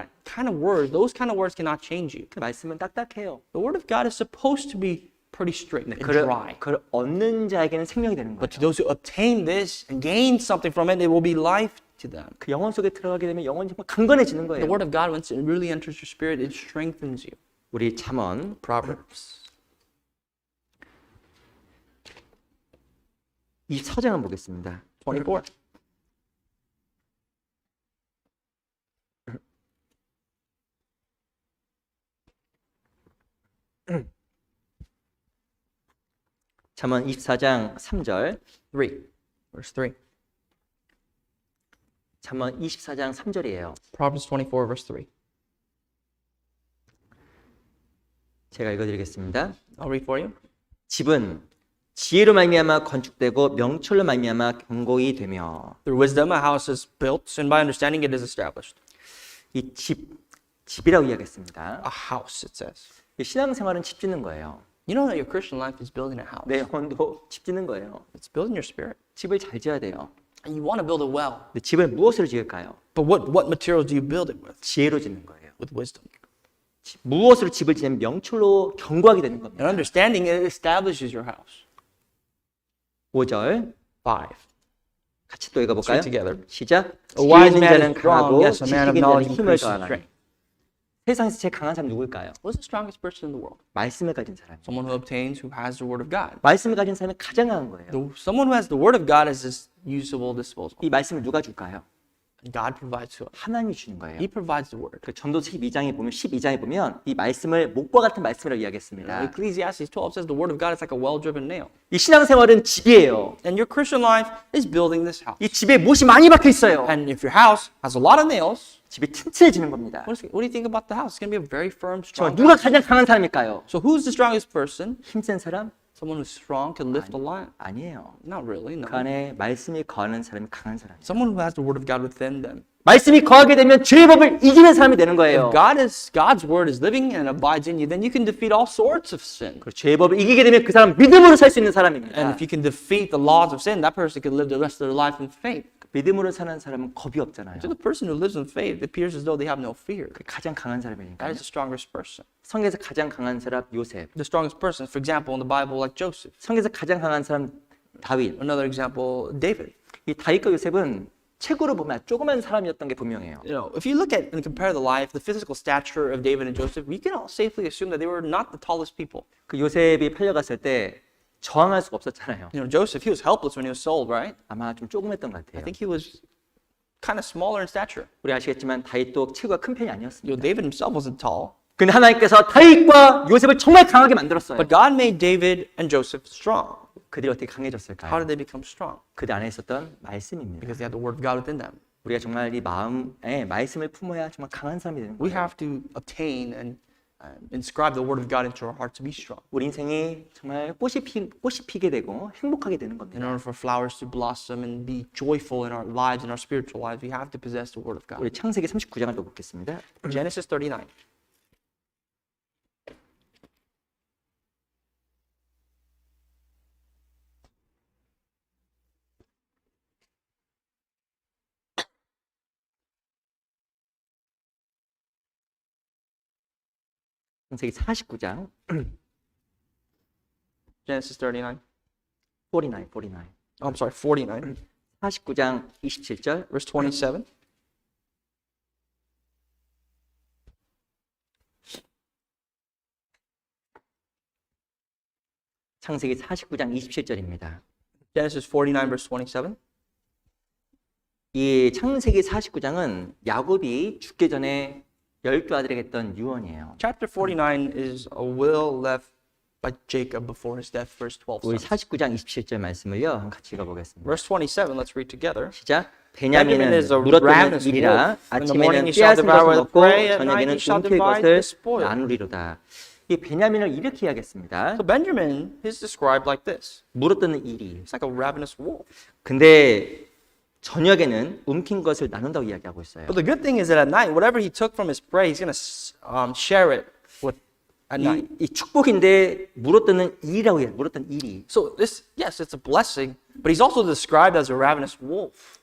those kind of words cannot change you. 그 말씀은 딱딱해요. The word of God is supposed to be pretty strict and dry. 그걸 얻는 자에게는 생명이 되는 거예요. But to those who obtain this and gain something from it, it will be life to them. 그 영혼 속에 들어가게 되면 영혼이 정말 강건해지는 The 거예요. word of God, once it really enters your spirit, it strengthens you. 우리 잠언 Proverbs 24장을 보겠습니다. 24. 잠언 24장 3절. 3. Verse 3. 잠언 24장 3절이에요. Proverbs 24, verse 3. 제가 읽어드리겠습니다. I'll read for you. 집은 지혜로 말미암아 건축되고 명철로 말미암아 견고히 되며. Through wisdom, a house is built, and by understanding, it is established. 이 집이라고 이야기했습니다. A house, it says. 이 신앙생활은 집 짓는 거예요. You know that your Christian life is building a house. 내 영혼도 집 짓는 거예요. It's building your spirit. 집을 잘 지어야 돼요. And you want to build it well. 근데 집을 무엇으로 지을까요? But what materials do you build it with? 지혜로 짓는 거예요. With wisdom. 무엇으로 집을 지으면 명철로 견고하게 되는 겁니다. And understanding it establishes your house. 5절 5. 같이 또 읽어볼까요? Let's read together. 시작. A 지혜 wise 있는 man 자는 is strong. 강하고 Yes, a man of 지식 있는 knowledge 자는 힘을 increases 더하나니. strength. 세상에서 제일 강한 사람 누굴까요? What's the strongest person in the world? 말씀을 가진 사람. Someone who obtains, who has the word of God. 말씀을 가진 사람이 가장 강한 거예요. Someone who has the word of God is his usable disposal. 이 말씀을 누가 줄까요? And God provides to us. 하나님이 주는 거예요. He provides the word. 그 전도서 12장에 보면 이 말씀을 목과 같은 말씀이라고 이야기했습니다. Ecclesiastes 12 says the word of God is like a well-driven nail. 이 신앙생활은 집이에요. And your Christian life is building this house. 이 집에 못이 많이 박혀 있어요. And if your house has a lot of nails, 집이 튼튼해지는 겁니다. what do you think about the house? It's going to be a very firm, 저 strong 누가 house. 가장 강한 사람일까요? So who's the strongest person? 힘센 사람? Someone who's strong can lift a lion? 아니에요. Not really, no. 그 안에 말씀이 거하는 사람이 강한 사람이에요. Someone who has the word of God within them. 말씀이 거하게 되면 죄의 법을 이기는 사람이 되는 거예요. If God's word is living and abides in you, then you can defeat all sorts of sin. 그리고 죄의 법을 이기게 되면 그 사람 믿음으로 살 수 있는 And 사람입니다. if you can defeat the laws of sin, that person can live the rest of their life in faith. 믿음으로 사는 사람은 겁이 없잖아요. To the person who lives in faith, it appears as though they have no fear. 그 가장 강한 That 사람이니까요. is the strongest person. 성경에서 가장 강한 사람 요셉. The strongest person, for example, in the Bible, like Joseph. 성경에서 가장 강한 사람 다윗. Another example, David. 이 다윗과 요셉은 책으로 보면 조그만 사람이었던 게 분명해요. You know, if you look at and compare the life, the physical stature of David and Joseph, we can all safely assume that they were not the tallest people. 그 요셉이 팔려갔을 때 저항할 수가 없었잖아요. You know, Joseph, he was helpless when he was sold, right? 아마 좀 조그맸던 것 I 같아요. think he was kind of smaller in stature. 우리 아시겠지만 다윗도 체구가 큰 편이 You 아니었습니다. know, David himself wasn't tall. 근데 하나님께서 다윗과 요셉을 정말 강하게 만들었어요. But God made David and Joseph strong. 그들이 어떻게 How 강해졌을까요? did they become strong? 그들 안에 있었던 말씀입니다. Because they had the word of God within them. 우리가 정말 이 마음에 말씀을 품어야 정말 강한 사람이 되는 We 거예요. have to obtain and inscribe the word of God into our heart to be strong. 우리 인생이 정말 꽃이 피게 되고 행복하게 되는 In 겁니다. order for flowers to blossom and be joyful in our lives, in our spiritual lives, we have to possess the word of God. 우리 창세기 39장을 또 보겠습니다. Genesis 39. 창세기 49장 Genesis 39. 49. Oh, I'm sorry, 49. 49장 27절 Verse 27. 창세기 49장 27절입니다. Genesis 49, verse 27. 이 창세기 49장은 야곱이 죽기 전에 12아들에게 했던 유언이에요. Chapter 49 is a will left by Jacob before his death, verse 12. 우리 says. 49장 27절 말씀을요. 같이 읽어보겠습니다. Verse 27, let's read together. 시작. 베냐민은 is a 물었던 ravenous 일이라 wolf. In the 아침에는 morning he shall 빼앗은 devour 것을 the 먹고 prey, at night 저녁에는 he shall 움킬 divide 것을 the spoil. 나누리로다. 이 베냐민을 이렇게 이야기했습니다. So Benjamin is described like this. 물었던 일이. It's like a ravenous wolf. 근데 저녁에는 움킨 것을 나눈다고 이야기하고 있어요. But the good thing is that at night, whatever he took from his prey, he's going to share it with at night. 이 축복인데 물었던 일이라고 해요. 물었던 일이. So this, yes, it's a blessing, but he's also described as a ravenous wolf.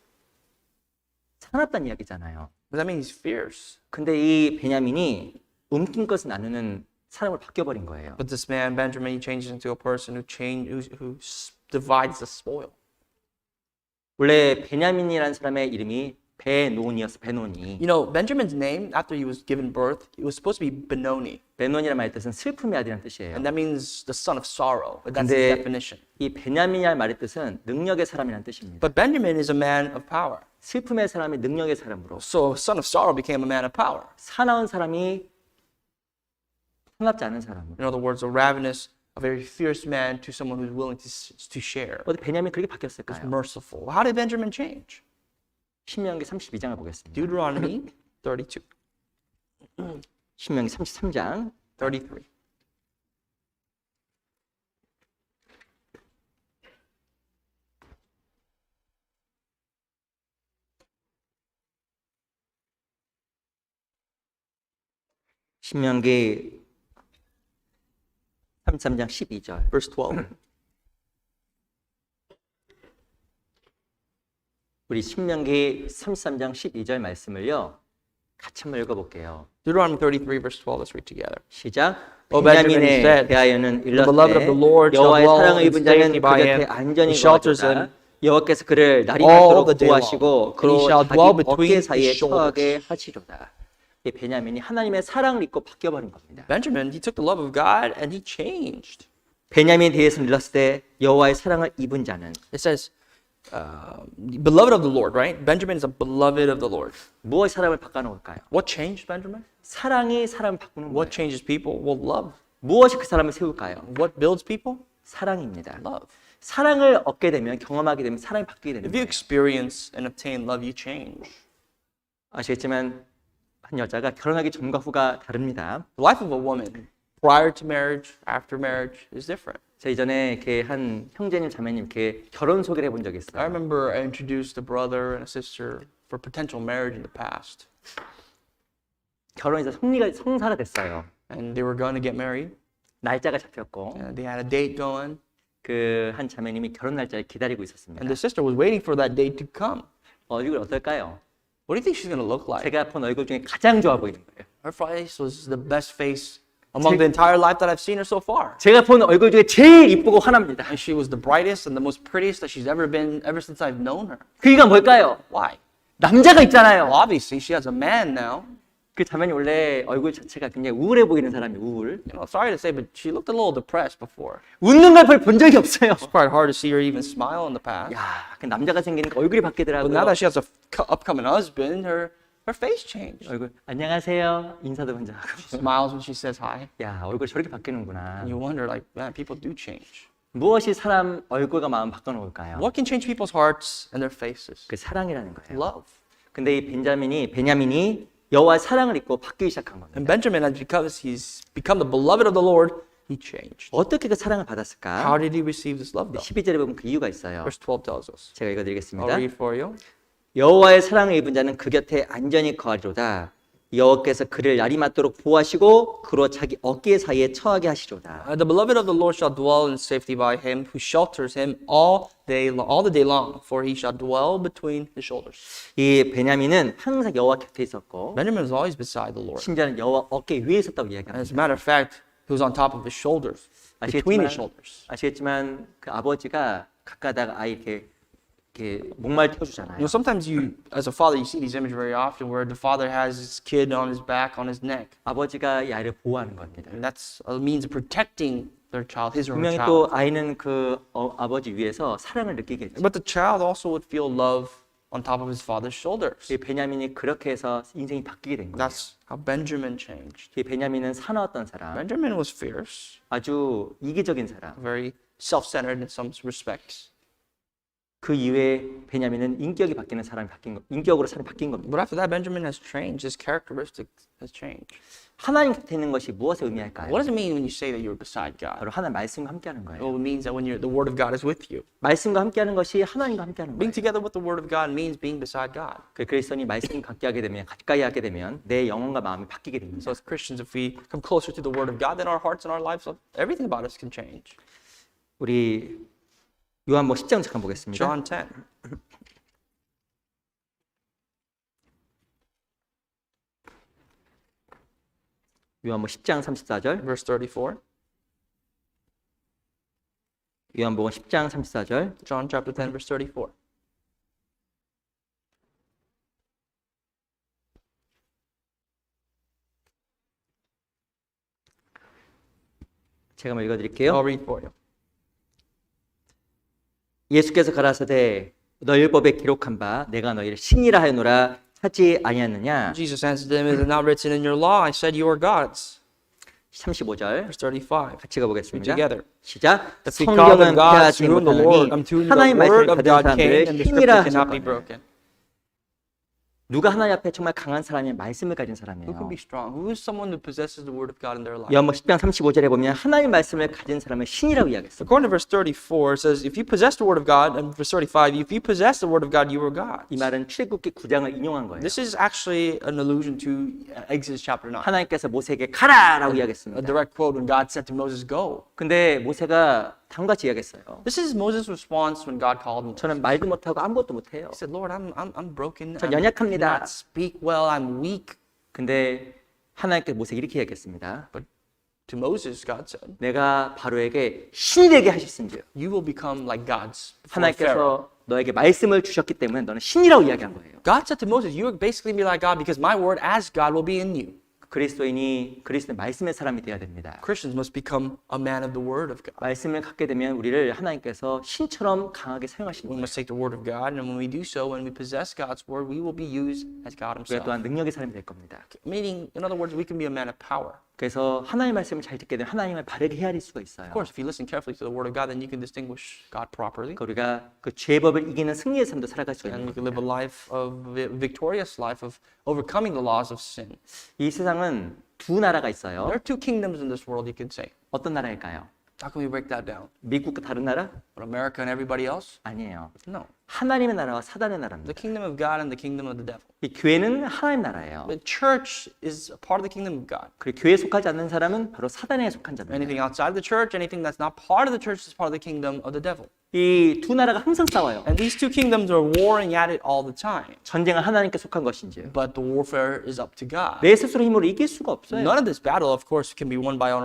사납다는 이야기잖아요. But that means he's fierce. 근데 이 베냐민이 움킨 것을 나누는 사람으로 바뀌어버린 거예요. But this man, Benjamin, he changes into a person who divides the spoil. 원래 베냐민이라는 사람의 이름이 베논이었어. 베논이. You know, Benjamin's name, after he was given birth, it was supposed to be Benoni. 베논이라는 말의 뜻은 슬픔의 아들이라는 뜻이에요. And that means the son of sorrow. But that's 근데 his definition. 이 베냐민이라는 말의 뜻은 능력의 사람이라는 뜻입니다. But Benjamin is a man of power. 슬픔의 사람이 능력의 사람으로 So son of sorrow became a man of power. 사나운 사람이 사납지 않은 사람으로. In other words, a ravenous, a very fierce man to someone who's willing to share. 어디 베냐민이 그렇게 Is 바뀌었을까요? merciful. How did Benjamin change? 신명기 32장을 보겠습니다. Deuteronomy 32, 신명기 33장 33. 신명기 33장 12절. Verse 12. 우리 신명기 33장 12절 말씀을요. 같이 한번 읽어볼게요. Deuteronomy 33, verse 12. Let's read together. 시작. O Benjamin 베냐민에 said, 대하여는 The beloved of the Lord 일렀으되 shall 여호와의 dwell 사랑을 in 입은 자는 safety 그 by 곁에 him, 안전히 who shelters 거하리로다. him 여호와께서 그를 날이 all 맞도록 the day long, 보호하시고 and he 그로 shall 자기 dwell between 어깨 his 사이에 shoulders. 처하게 하시로다. 이 베냐민이 하나님의 사랑을 입고 바뀌어버린 겁니다. Benjamin, he took the love of God and he changed. 베냐민에 대해서 일렀을 때 여호와의 사랑을 입은 자는 It says, beloved of the Lord, right? Benjamin is a beloved of the Lord. 무엇이 사람을 바꿔놓을까요? What changed Benjamin? 사랑이 사람을 바꾸는 거예요. What changes people? Well, love. 무엇이 그 사람을 세울까요? What builds people? 사랑입니다. Love. 사랑을 얻게 되면 경험하게 되면 사랑이 바뀌게 되는 If you 거예요. experience and obtain love, you change. 아시겠지만 한 여자가 결혼하기 전과 후가 다릅니다. The life of a woman prior to marriage, after marriage is different. 제가 이전에 이렇게 한 형제님 자매님 이렇게 결혼 소개를 해본 적이 I 있어요. remember I introduced a brother and a sister for potential marriage in the past. 결혼해서 성사가 됐어요. And they were going to get married. 날짜가 잡혔고 And they had a date going. 그 한 자매님이 결혼 날짜를 기다리고 있었습니다. And the sister was waiting for that date to come. 얼굴 어떨까요? What do you think she's going to look like? 제가 본 얼굴 중에 가장 좋아 보이는 거예요. Her face was the best face among the entire life that I've seen her so far. 제가 본 얼굴 중에 제일 이쁘고 화납니다. And she was the brightest and the most prettiest that she's ever been ever since I've known her. 그 이유가 뭘까요? Why? 남자가 있잖아요. Well, obviously she has a man now. 그 자매님 원래 얼굴 자체가 굉장히 우울해 보이는 사람이에요. 우울. You know, sorry to say, but she looked a little depressed before. 웃는 걸 별 본 적이 없어요. It's quite hard to see her even smile in the past. 야, 그 남자가 생기니까 얼굴이 But 바뀌더라고요. now that she has a upcoming husband, her face changed. 얼굴 안녕하세요 인사도 먼저 하고. Smiles when she says hi. 야, 얼굴 저렇게 바뀌는구나. And you wonder, like, man, people do change. 무엇이 사람 얼굴과 마음 바꿔놓을까요? What can change people's hearts and their faces? 그 사랑이라는 거예요. Love. 근데 이 베냐민이 여호와의 사랑을 입고 바뀌기 시작한 겁니다. And Benjamin, because he's become the beloved of the Lord, he changed. 어떻게 그 사랑을 받았을까? How did he receive this love, though? 12절에 보면 그 이유가 있어요. Verse 12 tells us. 제가 I'll 읽어드리겠습니다. read for you. 여호와의 사랑을 입은 자는 그 곁에 안전히 거하리로다. 여호와께서 그를 날이 맞도록 보호하시고 그로 자기 어깨 사이에 처하게 하시리로다. The beloved of the Lord shall dwell in safety by him who shelters him all the day long, for he shall dwell between his shoulders. 이 베냐민은 항상 여호와 곁에 있었고 Benjamin was always beside the Lord. 심지어는 여호와 어깨 위에 있었다고 And 이야기합니다. as a matter of fact, he was on top of his shoulders, between his shoulders. 아시겠지만 그 아버지가 가까다가 아이 이렇게 목말 You 태워주잖아요. know, sometimes you, as a father, you see these images very often where the father has his kid on his back, on his neck. 아버지가 이 아이를 보호하는 겁니다. And that's a means of protecting their child, his or her 분명히 child. 또 아이는 그 아버지 위에서 사랑을 느끼겠죠. But the child also would feel love on top of his father's shoulders. 이 베냐민이 그렇게 해서 인생이 바뀌게 된 거예요. That's how Benjamin changed. 이 베냐민은 사나웠던 사람, Benjamin was fierce, 아주 이기적인 사람. very self-centered in some respects. 그 이후에 베냐민은 인격이 바뀌는 사람이 바뀐 거, 인격으로 사람이 바뀐 겁니다. But after that, Benjamin has changed. His characteristic has changed. 하나님 곁에 있는 것이 무엇을 의미할까요? What does it mean when you say that you're beside God? 바로 하나님 말씀과 함께하는 거예요. Well, it means that when the Word of God is with you. 말씀과 함께하는 것이 하나님과 함께하는 Being 거예요. together with the Word of God means being beside God. 그 그리스도인이 말씀 가까이 하게 되면 내 영혼과 마음이 바뀌게 됩니다. So as Christians, if we come closer to the Word of God, then our hearts and our lives, everything about us can change. 우리 요한복음 10장 잠깐 보겠습니다. John 10. 요한복음 10장 34절. Verse 34. 요한복음 10장 34절. John chapter 10, verse 34. 제가 한번 읽어드릴게요. I'll read for you. 예수께서 가라사대 너희 율법에 기록한 바 내가 너희를 신이라 하였노라 하지 아니하느냐. Jesus answered them, Is it not written in your law, I said you are gods? 35절 Verse 35. 같이 가보겠습니다. Together. 시작. The God of 성경은 God, 폐하지 through whom the Lord, 못하나니 to whom 하나님 the word 말씀을 of 받은 God came, 사람들을 and the 신이라 scripture cannot be 하셨거든. broken. 누가 하나님 앞에 정말 강한 사람이 말씀을 가진 Who can 사람이에요. be strong? Who is someone who possesses the word of God in their life? 요한복음 10장 35절에 보면 하나님 말씀을 가진 사람을 신이라고 이야기했어요. According to verse 34, it says, If you possess the word of God, and verse 35, if you possess the word of God, you are gods. 이 말은 출애굽기 9장을 인용한 거예요. This is actually an allusion to Exodus chapter 9. 하나님께서 모세에게 가라라고 A 이야기했습니다. direct quote when God said to Moses, Go. 근데 모세가 다음같이 이야기했어요. This is Moses' response when God called him. 저는 말도 못하고 아무것도 못해요. He said, Lord, I'm broken. 전 I 연약합니다. cannot speak well. I'm weak. 근데 하나님께서 모세에게 이렇게 이야기했습니다. But to Moses, God said, 내가 바로에게 신이 되게 하셨은지요. You will become like gods before Pharaoh. 하나님께서 너에게 말씀을 주셨기 때문에 너는 신이라고 이야기한 거예요. God said to Moses, You will basically be like God because my word as God will be in you. 그리스도인이 그리스도의 말씀의 사람이 되어야 됩니다. Christians must become a man of the word of God. 말씀을 갖게 되면 우리를 하나님께서 신처럼 강하게 사용하시는 We 거예요. must take the word of God, and when we do so, when we possess God's word, we will be used as God 우리가 Himself. 또한 능력의 사람이 될 겁니다. Meaning, in other words, we can be a man of power. 그래서 하나님의 말씀을 잘 듣게 되면 하나님을 바르게 헤아릴 수가 있어요. Of course, if you listen carefully to the word of God, then you can distinguish God properly, 그러니까 우리가 그 죄법을 이기는 승리의 삶도 살아갈 수 있는 and you can live 겁니다. a life of victorious life of overcoming the laws of sin. 이 세상은 두 나라가 There 있어요. are two kingdoms in this world, you could say. 어떤 나라일까요? How can we break that down? 미국과 다른 나라? But America and everybody else? 아니에요. No. 하나님의 나라와 사단의 The 나라입니다. kingdom of God and the kingdom of the devil. 이 교회는 하나님 나라예요. The church is a part of the kingdom of God. 그리고 교회에 속하지 않는 사람은 바로 사단에 속한 자입니다. Anything outside the church, anything that's not part of the church is part of the kingdom of the devil. 이 두 나라가 항상 싸워요. And these two kingdoms are warring at it all the time. 전쟁은 하나님께 속한 것인지요. But the warfare is up to God. 내 스스로 힘으로 이길 수가 없어요. None of this battle, of course, can be won by our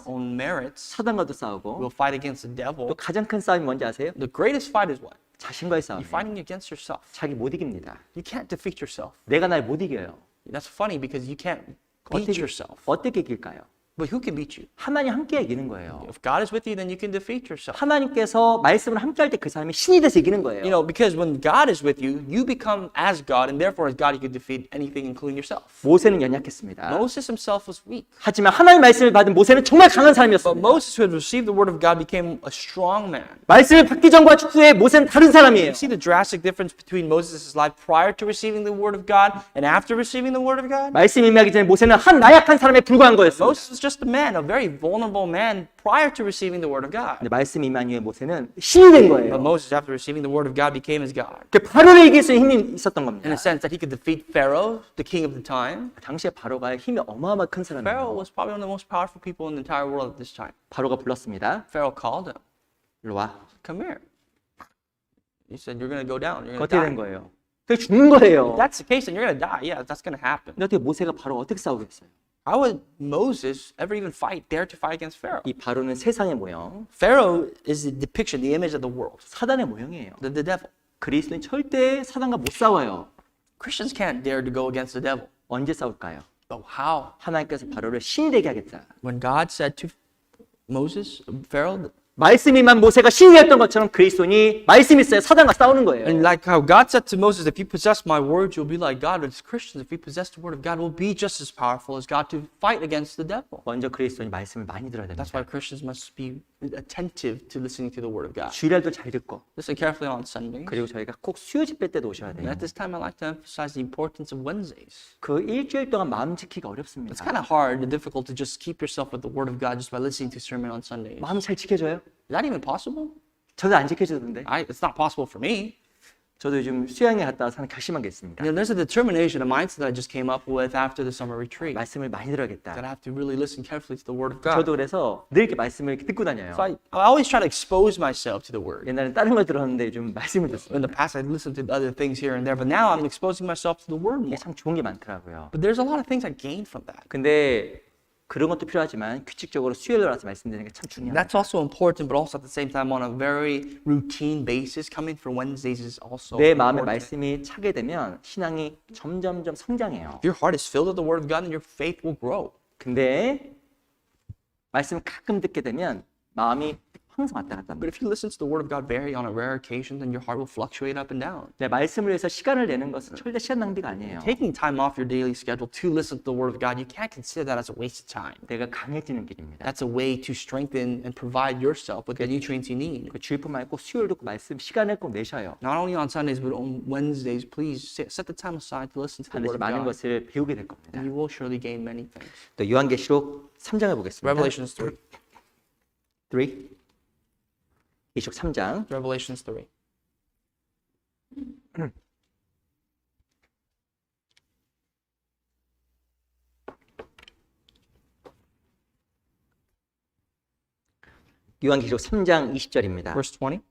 own merits. 사단과도 싸우고 We'll fight against the 또 devil. 가장 큰 싸움이 뭔지 아세요? The greatest fight is what? 자신과의 You're 싸움이에요. fighting against yourself. 자기 못 이깁니다. You can't defeat yourself. 내가 날 못 이겨요. That's funny because you can't beat 어떻게, yourself. 어떻게 이길까요? But who can beat you? 하나님 함께 이기는 거예요. If God is with you, then you can defeat yourself. 하나님께서 말씀을 함께 할 때 그 사람이 신이 돼서 이기는 거예요. You know, because when God is with you, you become as God, and therefore as God, you can defeat anything, including yourself. 모세는 연약했습니다. Moses himself was weak. 하지만 하나님 말씀을 받은 모세는 정말 강한 But 사람이었습니다. Moses, who had received the word of God, became a strong man. 말씀을 받기 전과 후에 모세는 다른 사람이에요. You see the drastic difference between Moses' life prior to receiving the word of God and after receiving the word of God? 말씀 임하기 전에 모세는 한 나약한 사람에 불과한 거였어요. Moses was just a man, a very vulnerable man prior to receiving the word of God. 근데 말씀 임한 이후에 모세는 신이 된 But 거예요. Moses, after receiving the word of God, became as God. 그 바로를 이길 수 있는 힘이 있었던 겁니다. In a sense that he could defeat Pharaoh, the king of the time. 당시에 바로가 힘이 어마어마하게 큰 Pharaoh 사람이에요. was probably one of the most powerful people in the entire world at this time. 바로가 불렀습니다. Pharaoh called him, 일로 와. come here. He said, you're going to go down, you're going to 어떻게 된 die. 거예요? 그게 죽는 거예요. If that's the case, then you're going to die. Yeah, that's going to happen. 근데 어떻게 모세가 바로 어떻게 싸우겠어요? How would Moses ever even dare to fight against Pharaoh? 이 바로는 세상의 모형, Pharaoh is the depiction, the image of the world, 사단의 모형이에요. the devil. 그리스도는 절대 사단과 못 싸워요. Christians can't dare to go against the devil. 언제 싸울까요? But how? 하나님께서 바로를 신이 되게 하겠다. When God said to Moses, Pharaoh, 말씀이만 모세가 신이 했던 것처럼 그리스도인이 말씀이 있어야 사단과 싸우는 거예요. and like how God said to Moses, if you possess my word, you'll be like God. As Christians, if we possess the word of God, we'll be just as powerful as God to fight against the devil. 먼저 그리스도인이 말씀을 많이 들어야 That's 됩니다. why Christians must be attentive to listening to the Word of God. 주일날도 잘 듣고 Listen carefully on Sundays. 그리고 저희가 꼭 수요 집회 때도 오셔야 And 돼요. at this time, I'd like to emphasize the importance of Wednesdays. 그 일주일 동안 마음 지키기가 It's 어렵습니다. kind of hard and difficult to just keep yourself with the Word of God just by listening to sermon on Sundays. 마음이 잘 지켜져요? Is that even possible? 저도 안 지켜지던데. It's not possible for me. 저도 요즘 수양에 갔다 와서 하나 결심한 게 있습니다. You know, there's a determination, a mindset that I just came up with after the summer retreat. 말씀을 많이 That 들어야겠다. I have to really listen carefully to the Word of God. 저도 그래서 늘 이렇게 말씀을 이렇게 듣고 다녀요. So I always try to expose myself to the Word. 옛날엔 다른 걸 들었는데 요즘 말씀을 듣습니다. In the past, I listened to other things here and there, but now I'm exposing myself to the Word 이게 more. 참 좋은 게 많더라고요. But there's a lot of things I gained from that. 근데 그런 것도 필요하지만 규칙적으로 수요일로 와서 말씀드리는 게 참 중요합니다. That's also important, but also at the same time on a very routine basis. Coming for Wednesdays is also 내 마음에 important. 말씀이 차게 되면 신앙이 점점점 성장해요. If your heart is filled with the Word of God, then your faith will grow. 근데 말씀을 가끔 듣게 되면 마음이 항상 왔다 갔다 But 합니다. if you listen to the Word of God very on a rare occasion, then your heart will fluctuate up and down. 내 말씀을 위해서 시간을 내는 것은 절대 시간 낭비가 아니에요. Taking time off your daily schedule to listen to the Word of God, you can't consider that as a waste of time. 내가 강해지는 길입니다. That's a way to strengthen and provide yourself with the nutrients you need. 그 주일뿐만 아니고 수요일도 그 말씀 시간을 꼭 내셔요. Not only on Sundays, but on Wednesdays, please set the time aside to listen to the 반드시 Word of 많은 God. 것을 배우게 될 겁니다. And you will surely gain many things. 또 요한계시록 3장을 보겠습니다. Revelations 3. 3. 계시록 3장. Revelations 3. 요한계시록 3장 20절입니다. Verse 20.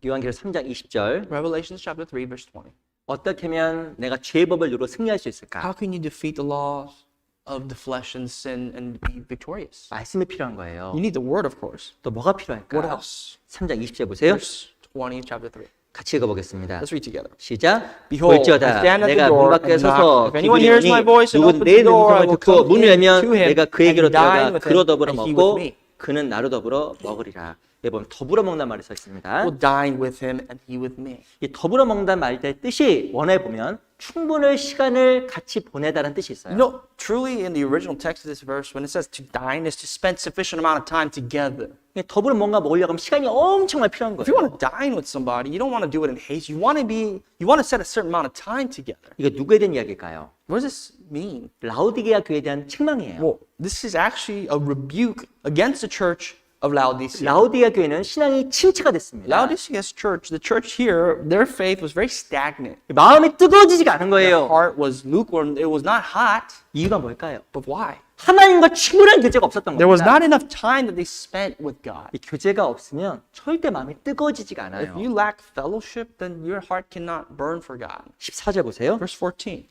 요한계시록 3장 20절. Revelations chapter 3, verse 20. 어떻게 하면 내가 죄의 법을 이루어 승리할 수 있을까? How can you defeat the laws of the flesh and sin and be victorious? 말씀이 필요한 거예요. You need the word, of course. 또 뭐가 What 필요할까? else? 3장 20절 보세요. Verse 20, chapter 3. 같이 읽어보겠습니다. Let's read together. 시작. Behold, I 볼지어다 stand at the 내가 door 문 밖에 and knock. 서서 If anyone hears my voice and 누군 opens 내 the door, I 음성을 will 듣고 come 문을 in 열면 to him 내가 그에게로 and dine 들어가 with 그로 him, 더불어 and he 먹고 with me. 그는 나로 더불어 먹으리라. 여기 보면 더불어 먹는 말이 써 있습니다. Will dine with him and he with me. 이 더불어 먹는다는 말의 뜻이 원어에 보면 충분한 시간을 같이 보내다는 뜻이 있어요. You know, truly in the original text of this verse, when it says to dine, is to spend sufficient amount of time together. 더불어 뭔가 먹으려고 하면 시간이 엄청 많이 필요한 If you want 거예요. to dine with somebody, you don't want to do it in haste. You want to set a certain amount of time together. 이거 누구에 대한 이야기일까요? What does this mean? 라오디게아 교회에 대한 책망이에요. Well, this is actually a rebuke against the church of Laodicea. 라오디게아 교회는 신앙이 침체가 됐습니다. Laodicea's church, the church here, their faith was very stagnant. 마음이 뜨거워지지가 않은 Their 거예요. heart was lukewarm. It was not hot. 이유가 뭘까요? But why? 하나님과 충분한 교제가 없었던 There was 겁니다. not enough time that they spent with God. 이 교제가 없으면 절대 마음이 뜨거워지지가 If 않아요. you lack fellowship, then your heart cannot burn for God. 14절 보세요. Verse 14.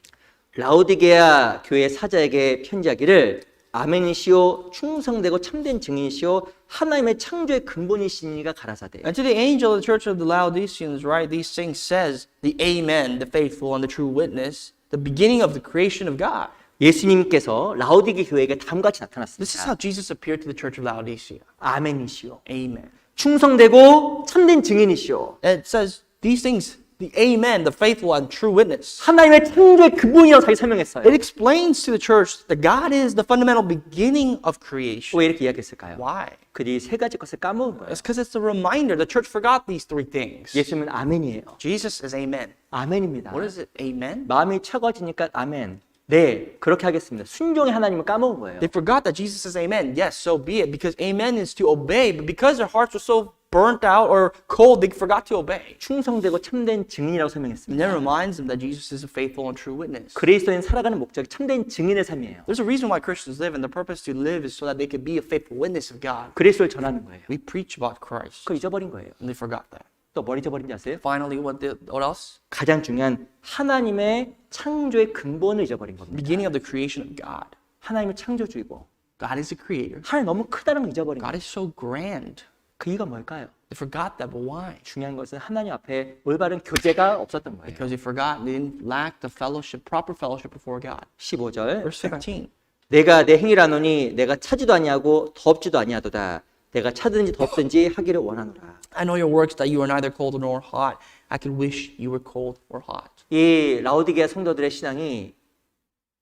라오디게아 교회 사자에게 편지하기를 아멘이시오 충성되고 참된 증인이시오 하나님의 창조의 근본이시니가 가라사대. And to the angel of the church of the Laodiceans, write these things says, the Amen, the faithful and the true witness, the beginning of the creation of God. 예수님께서 라오디게 교회에게 다음과 같이 This is 나타났습니다. how Jesus appeared to the church of Laodicea. 아멘이시오 Amen. 충성되고 참된 증인이시오 And it says these things, the Amen, the faithful and true witness. 하나님의 창조의 근본이라고 자기 설명했어요. It explains to the church that God is the fundamental beginning of creation. 왜 이렇게 이야기했을까요? Why? 그들이 세 가지 것을 까먹은 거예요. It's because it's a reminder. The church forgot these three things. 예수님은 아멘이에요. Jesus is Amen. 아멘입니다. What is it? Amen? 마음이 차가워지니까 아멘. 네, 그렇게 하겠습니다. 순종의 하나님을 까먹은 거예요. They forgot that Jesus says Amen. Yes, so be it. Because Amen is to obey. But because their hearts were so burnt out or cold, they forgot to obey. 충성되고 참된 증인이라고 And 설명했습니다. that reminds them that Jesus is a faithful and true witness. 그리스도인 살아가는 목적이 참된 증인의 삶이에요. There's a reason why Christians live, and the purpose to live is so that they could be a faithful witness of God. 그리스도를 전하는 거예요. We preach about Christ, 그거 잊어버린 거예요. and they forgot that. 또 뭘 잊어버린지 아세요? Finally, what else? 가장 중요한 하나님의 창조의 근본을 잊어버린 겁니다. Beginning of the creation of God. 하나님은 창조주이고 God is the creator. 하나님 너무 크다는 걸 잊어버린 God 거예요. is so grand. 그 이유가 뭘까요? They forgot that, but why? 중요한 것은 하나님 앞에 올바른 교제가 없었던 거예요. Because they forgot, they didn't lack the fellowship, proper fellowship before God. 15절 Verse 15. 내가 내 행위라노니 내가 차지도 아니하고 덥지도 아니하도다. 내가 차든지 덥든지 하기를 원하노라. I know your works, that you are neither cold nor hot. I could wish you were cold or hot. 이 라오디게아 성도들의 신앙이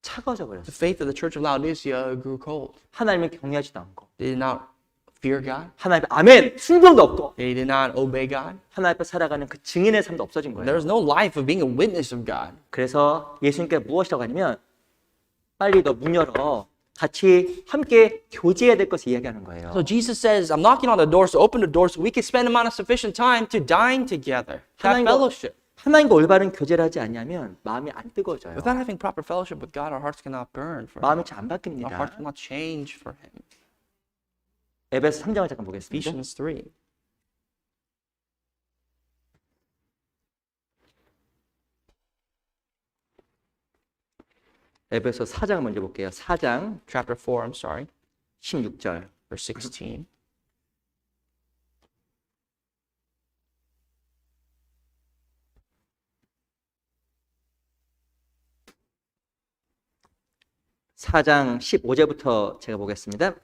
차가워져 The 버렸어요. faith of the church of Laodicea grew cold. 하나님을 경외하지도 않고 They did not fear God. 하나님 앞에 아멘 순종도 없고 They did not obey God. 하나님 앞에 살아가는 그 증인의 삶도 없어진 There 거예요. was no life of being a witness of God. 그래서 예수님께 무엇이라고 하냐면 빨리 너 문 열어 같이 함께 교제해야 될 것을 이야기하는 거예요. So Jesus says, I'm knocking on the door, so open the door so we can spend amount of sufficient time to dine together, to have fellowship. 하나님과 올바른 교제를 하지 않냐면 마음이 안 뜨거워져요. Without having proper fellowship with God, our hearts cannot burn for Him. 마음이 잘 안 Our hearts 바뀝니다. cannot change for Him. 에베소 3장을 잠깐 보겠습니다. Ephesians 3. 에베소 4장 먼저 볼게요. 4장 Chapter 4, I'm sorry, 16절. verse 16. 사장 15절부터 제가 보겠습니다.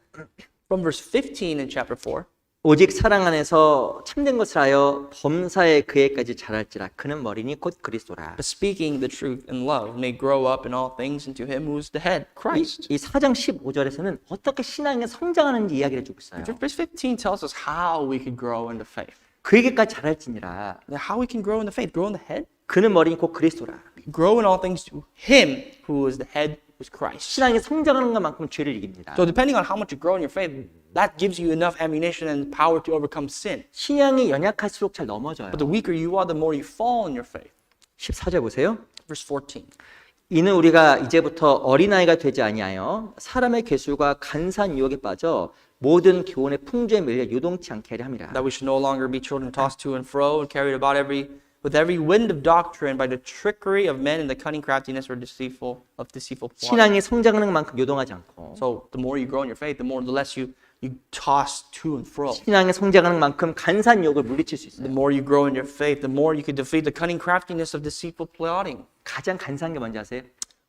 From verse 15 in chapter 4. 오직 사랑 안에서 참된 것을 하여 범사에 그에까지 자랄지라 그는 머리니 곧 그리스도라. But speaking the truth in love may grow up in all things into Him who is the head, Christ. 이 4장 15절에서는 어떻게 신앙이 성장하는지 이야기를 해주고 있어요. Verse 15 tells us how we could grow in the faith. 그에게까지 자랄지니라 How we can grow in the faith. Grow in the head? 그는 머리니 곧 그리스도라. Grow in all things to Him who is the head, who is Christ. 신앙이 성장하는 것만큼 죄를 이깁니다. So depending on how much you grow in your faith, that gives you enough ammunition and power to overcome sin. 신앙이 연약할수록 잘 넘어져요. But the weaker you are, the more you fall in your faith. 14절 보세요. Verse 14. 이는 우리가 이제부터 어린아이가 되지 아니하여 사람의 괴술과 간사한 유혹에 빠져 모든 교훈의 풍조에 밀려 요동치 않게 하려 함이라. That we should no longer be children tossed to and fro and carried about with every wind of doctrine by the trickery of men and the cunning craftiness or deceitful plot. 신앙이 성장하는 만큼 요동하지 않고 So the more you grow in your faith, the less you toss to and fro. 신앙이 성장하는 만큼 간사한 유혹을 물리칠 수 The 있어요. more you grow in your faith, the more you can defeat the cunning craftiness of deceitful plotting. 가장 간사한 게 뭔지 아세요?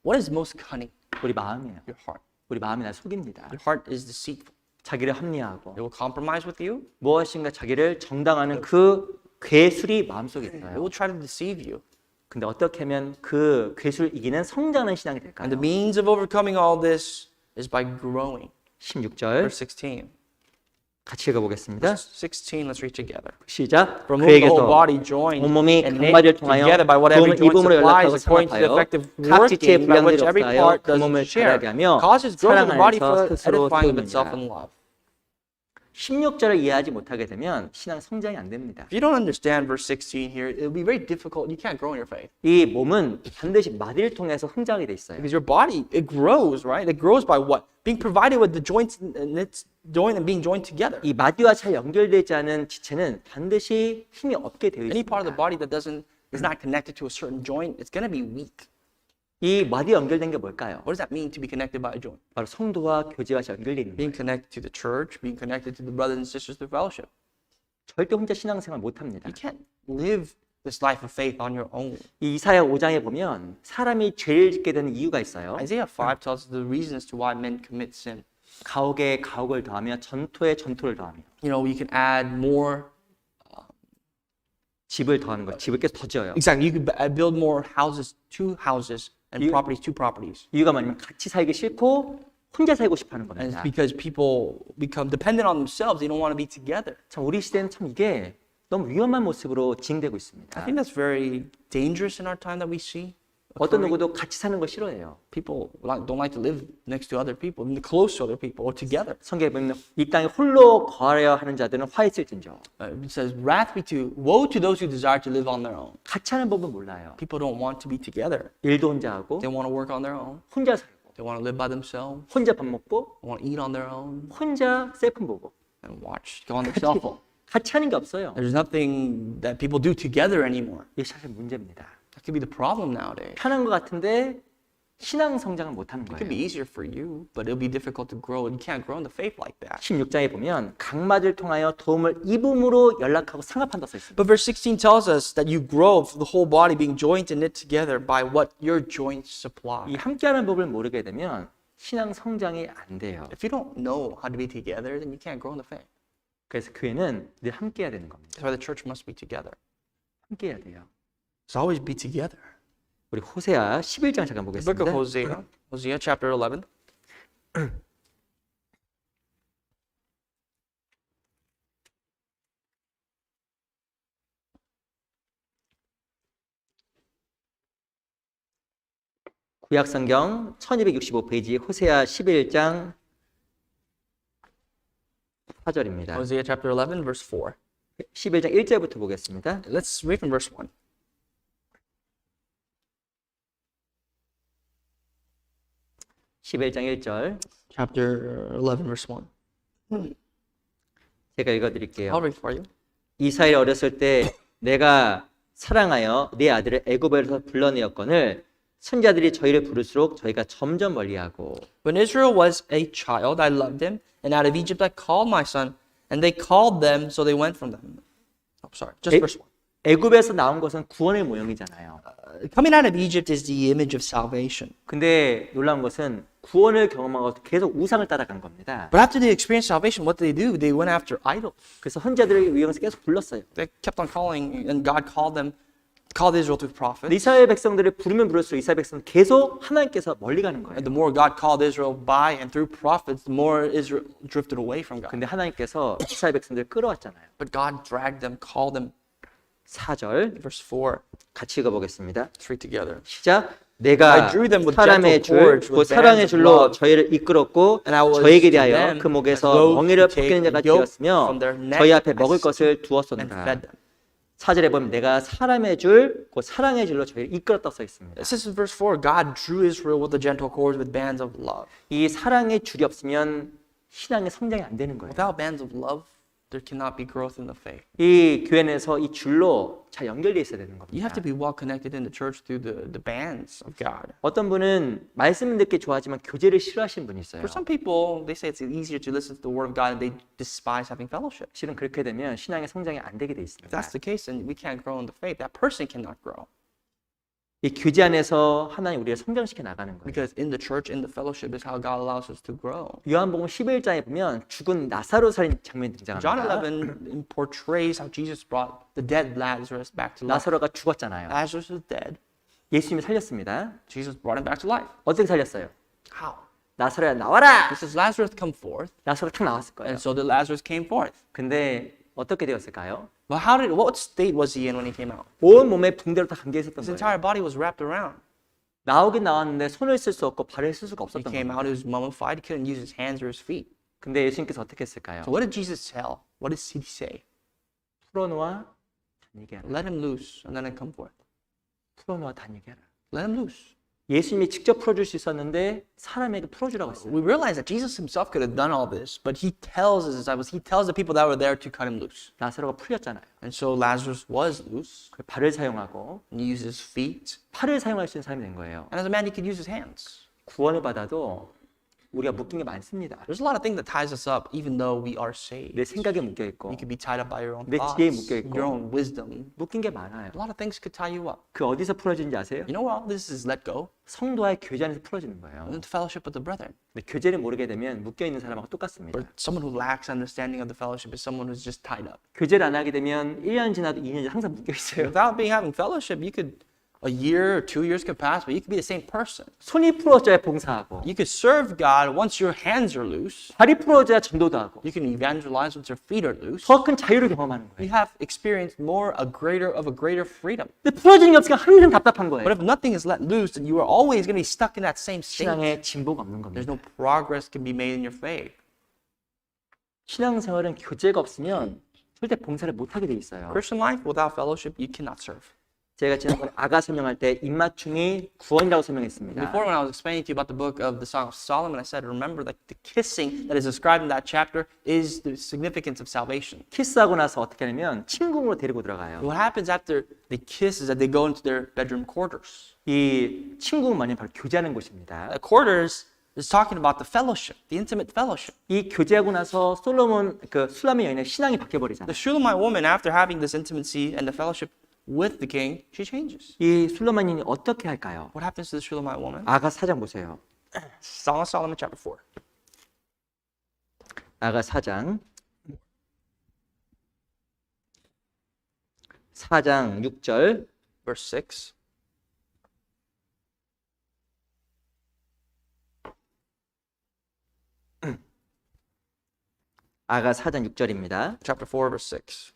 What is most cunning? 우리 마음이에요. Your heart. 우리 마음이 날 속입니다. Your heart is deceitful. 자기를 합리화하고 It will compromise with you. 무엇인가 자기를 정당하는 그 괴술이 마음속에 It 있어요. will try to deceive you. 근데 어떻게 하면 그 괴술을 이기는 성장하는 신앙이 될까요? And the means of overcoming all this is by growing. 16절 Verse 16. 같이 읽어보겠습니다. Verse 16, let's read together. 시작. From whom the whole 그에게서 body joined 온몸이 and 각마디를 knit 통하여 together by what every 도움을 joint 입음으로 연락하고 supplies according to the 상합하여 effective 각 지체의 working by which 분량들이 every 없어요. part 그 does 몸을 its share, 자라게 하며 causes growth 사랑 of the body for 안에서 the 스스로 edifying of itself 세우느니라. in love. 16절을 이해하지 못하게 되면 신앙 성장이 안 됩니다. If you don't understand verse 16 here, it'll be very difficult. You can't grow in your faith. 이 몸은 반드시 마디를 통해서 성장하게 돼 있어요. Because your body, it grows, right? It grows by what? Being provided with the joints and its joined and being joined together. 이 마디와 잘 연결되지 않은 지체는 반드시 힘이 없게 되어 Any part of the 있습니다. body that is not connected to a certain joint, it's going to be weak. 이 마디 연결된 게 뭘까요? What does that mean to be connected by a joint? 바로 성도와 교제와 연결되어 있는 Being 거예요. connected to the church, being connected to the brothers and sisters through fellowship. 절대 혼자 신앙생활 못 합니다. You can't live this life of faith on your own. 이 이사야 5장에 보면 사람이 죄를 짓게 되는 이유가 있어요. Isaiah 5 tells us the reasons to why men commit sin. 가옥에 가옥을 더하며 전토에 전토를 더하며 You know, you can add more. 집을 더하는 거예요. 집을 계속 더 지어요. Exactly. You could build more houses, two houses, and properties, two properties. 이유가 뭐냐면 같이 살기 싫고 혼자 살고 싶어하는 And it's 겁니다. because people become dependent on themselves. They don't want to be together. 참 우리 시대는 참 이게 너무 위험한 모습으로 진행되고 I 있습니다. think that's very dangerous in our time that we see. 어떤 occurring. 누구도 같이 사는 거 싫어해요. People don't like to live next to other people, close to other people, or together. 성경에 보면 이 땅에 홀로 거하려 하는 자들은 화 있을진저. It says, "Wrath be to woe to those who desire to live on their own." 같이 하는 법은 몰라요. People don't want to be together. 일도 혼자 하고 They want to work on their own. 혼자 살고 They want to live by themselves. 혼자 밥 먹고 They want to eat on their own 혼자 셀프 보고 and go on their cell phone. 같이 하는 게 없어요. There's nothing that people do together anymore. 이게 사실 문제입니다. That could be the problem nowadays. 편한 것 같은데 신앙 성장을 못 하는 It could be 거예요. easier for you, but it'll be difficult to grow. You can't grow in the faith like that. 16장에 보면 각마디를 통하여 도움을 입음으로 연락하고 상합한다 써 있습니다. But verse 16 tells us that you grow for the whole body being joined and knit together by what your joints supply. 이 함께하는 법을 모르게 되면 신앙 성장이 안 돼요. If you don't know how to be together, then you can't grow in the faith. 그래서 교회는 늘 함께해야 되는 겁니다. That's why the church must be together. 함께해야 돼요. Let's always be together. 우리 호세아 11장 잠깐 The book of 보겠습니다. Hosea chapter 11. 구약성경 1265페이지 호세아 11장 4절입니다. Hosea chapter 11, verse 4. 11장 1절부터 보겠습니다. Let's read from verse 1. (11장 1절) Chapter 11, verse 1. 제가 읽어드릴게요. I'll read for you. 이스라엘 어렸을 때 내가 사랑하여 내 아들을 애굽에서 불러내었거늘 선자들이 저희를 부를수록 저희가 점점 멀리하고 When Israel was a child, I loved him, and out of Egypt I called my son, and they called them, so they went from them. Oh, sorry, just verse 1. 애굽에서 나온 것은 구원의 모형이잖아요. Coming out of Egypt is the image of salvation. 근데 놀라운 것은 구원을 경험하고 계속 우상을 따라간 겁니다. But after they experienced salvation, what did they do? They went after idols. 그래서 선자들을 위해서 계속 불렀어요. They kept on calling, and God called Israel through prophets. 이스라엘 백성들을 부르면 부를수록 이스라엘 백성은 계속 하나님께서 멀리 가는 거예요. And the more God called Israel by and through prophets, the more Israel drifted away from God. 근데 하나님께서 이스라엘 백성들을 끌어왔잖아요. But God dragged them, called them. 4절 Verse 4. 같이 읽어보겠습니다. Let's read together. 시작. 내가 I drew them with 사람의 gentle cords, 줄, 곧 with 사랑의 bands of 줄로 love. 저희를 이끌었고 And I was 저에게 to 대하여 them 그 as 목에서 those 멍에를 who take 벗기는 자가 the yoke 되었으며 from their neck 저희 앞에 and 먹을 I 것을 and 두었었노라. fed them. 4절에 보면 내가 사람의 줄, 곧 사랑의 줄로 저희를 이끌었다 써 있습니다. It says in verse 4, God drew Israel with the gentle cords with bands of love. 이 사랑의 줄이 없으면 신앙의 성장이 안 되는 거예요. Without bands of love, there cannot be growth in the faith. 이 교회 내에서 이 줄로 잘 연결되어 있어야 되는 You have 겁니다. to be well connected in the church through the bands of God. 어떤 분은 말씀 듣기 좋아하지만 교제를 싫어하시는 분이 있어요. For some people, they say it's easier to listen to the word of God and they despise having fellowship. 실은 그렇게 되면 신앙의 성장이 안 되게 돼 If 있습니다. that's the case, then we can't grow in the faith. That person cannot grow. 이 교제 안에서 하나님 우리를 성장시켜 나가는 거예요. Because in the church, in the fellowship is how God allows us to grow. 요한복음 11장에 보면 죽은 나사로 살인 장면이 John 등장합니다. 11 portrays how Jesus brought the dead Lazarus back to life. 나사로가 죽었잖아요. Lazarus is dead. 예수님이 살렸습니다. Jesus brought him back to life. 어떻게 살렸어요? How? 나사로야 나와라! He says, Lazarus, come forth. 나사로 탁 나왔을 거예요. And so the Lazarus came forth. 근데 어떻게 되었을까요? But what state was he in when he came out? 온 몸에 붕대로 다 감겨 있었던 His 거예요. entire body was wrapped around. 나오긴 나왔는데 손을 쓸 수 없고 발을 쓸 수가 He 없었던 came 거예요. out, he was mummified, he couldn't use his hands or his feet. 근데 예수님께서 어떻게 했을까요? So what did Jesus tell? What did he say? 풀어놓아 다니게 하라. Let him loose and let him come forth. 풀어놓아 다니게 하라. Let him loose. 예수님이 직접 풀어줄 수 있었는데 사람에게 풀어주라고 했어요. We realize that Jesus himself could have done all this, but he tells his disciples, he tells the people that were there to cut him loose. 나사로가 풀렸잖아요. And so Lazarus was loose. 그 발을 사용하고 And he used his feet. 팔을 사용할 수 있는 사람이 된 거예요. And as a man, he could use his hands. 구원을 받아도 우리가 묶인 게 많습니다. There's a lot of things that ties us up, even though we are saved. 내 생각에 묶여 있고 You could be tied up by your own 내 thoughts, 지혜에 묶여 있고. your own wisdom. 묶인 게 많아요. A lot of things could tie you up. 그 어디서 풀어지는지 아세요? You know what all this is let go? 성도와의 교제 안에서 풀어지는 거예요. In the fellowship with the brethren. 근데 교제를 모르게 되면 묶여 있는 사람하고 똑같습니다. But someone who lacks understanding of the fellowship is someone who's just tied up. 교제를 안 하게 되면 1년 지나도 2년 지나도 항상 묶여 있어요. Without having fellowship, you could, a year or 2 years could pass, but you could be the same person. 손이 풀어져야 봉사하고 You could serve God once your hands are loose. 발이 풀어져야 전도도 하고 You can evangelize once your feet are loose. 더 큰 자유를 경험하는 You 거예요. have experienced a greater freedom. 근데 풀어지는 게 없으니까 항상 답답한 거예요. But if nothing is let loose, then you are always going to be stuck in that same state. 신앙에 진보가 없는 There's 겁니다. no progress can be made in your faith. 신앙생활은 교제가 없으면 절대 봉사를 못하게 돼 있어요. Christian life without fellowship, you cannot serve. 제가 지난번에 아가 설명할 때 입맞춤이 구원이라고 설명했습니다. Before, when I was explaining to you about the book of the Song of Solomon, I said, remember that the kissing that is described in that chapter is the significance of salvation. 키스하고 나서 어떻게 하냐면 침궁으로 데리고 들어가요. What happens after they kiss is that they go into their bedroom quarters. 이 침궁은 뭐냐면 바로 교제하는 곳입니다. The quarters is talking about the fellowship, the intimate fellowship. 이 교제하고 나서 솔로몬 그 술람의 여인의 신앙이 바뀌어 버리잖아요. The Shulamite woman, after having this intimacy and the fellowship with the king, she changes. 이 술람만이 어떻게 할까요? What happens to the Shulamite woman? 아가 4장 보세요. Song of Solomon chapter 4. 아가 4장 6절 Verse 6. 아가 4장 6절입니다. chapter 4, verse 6.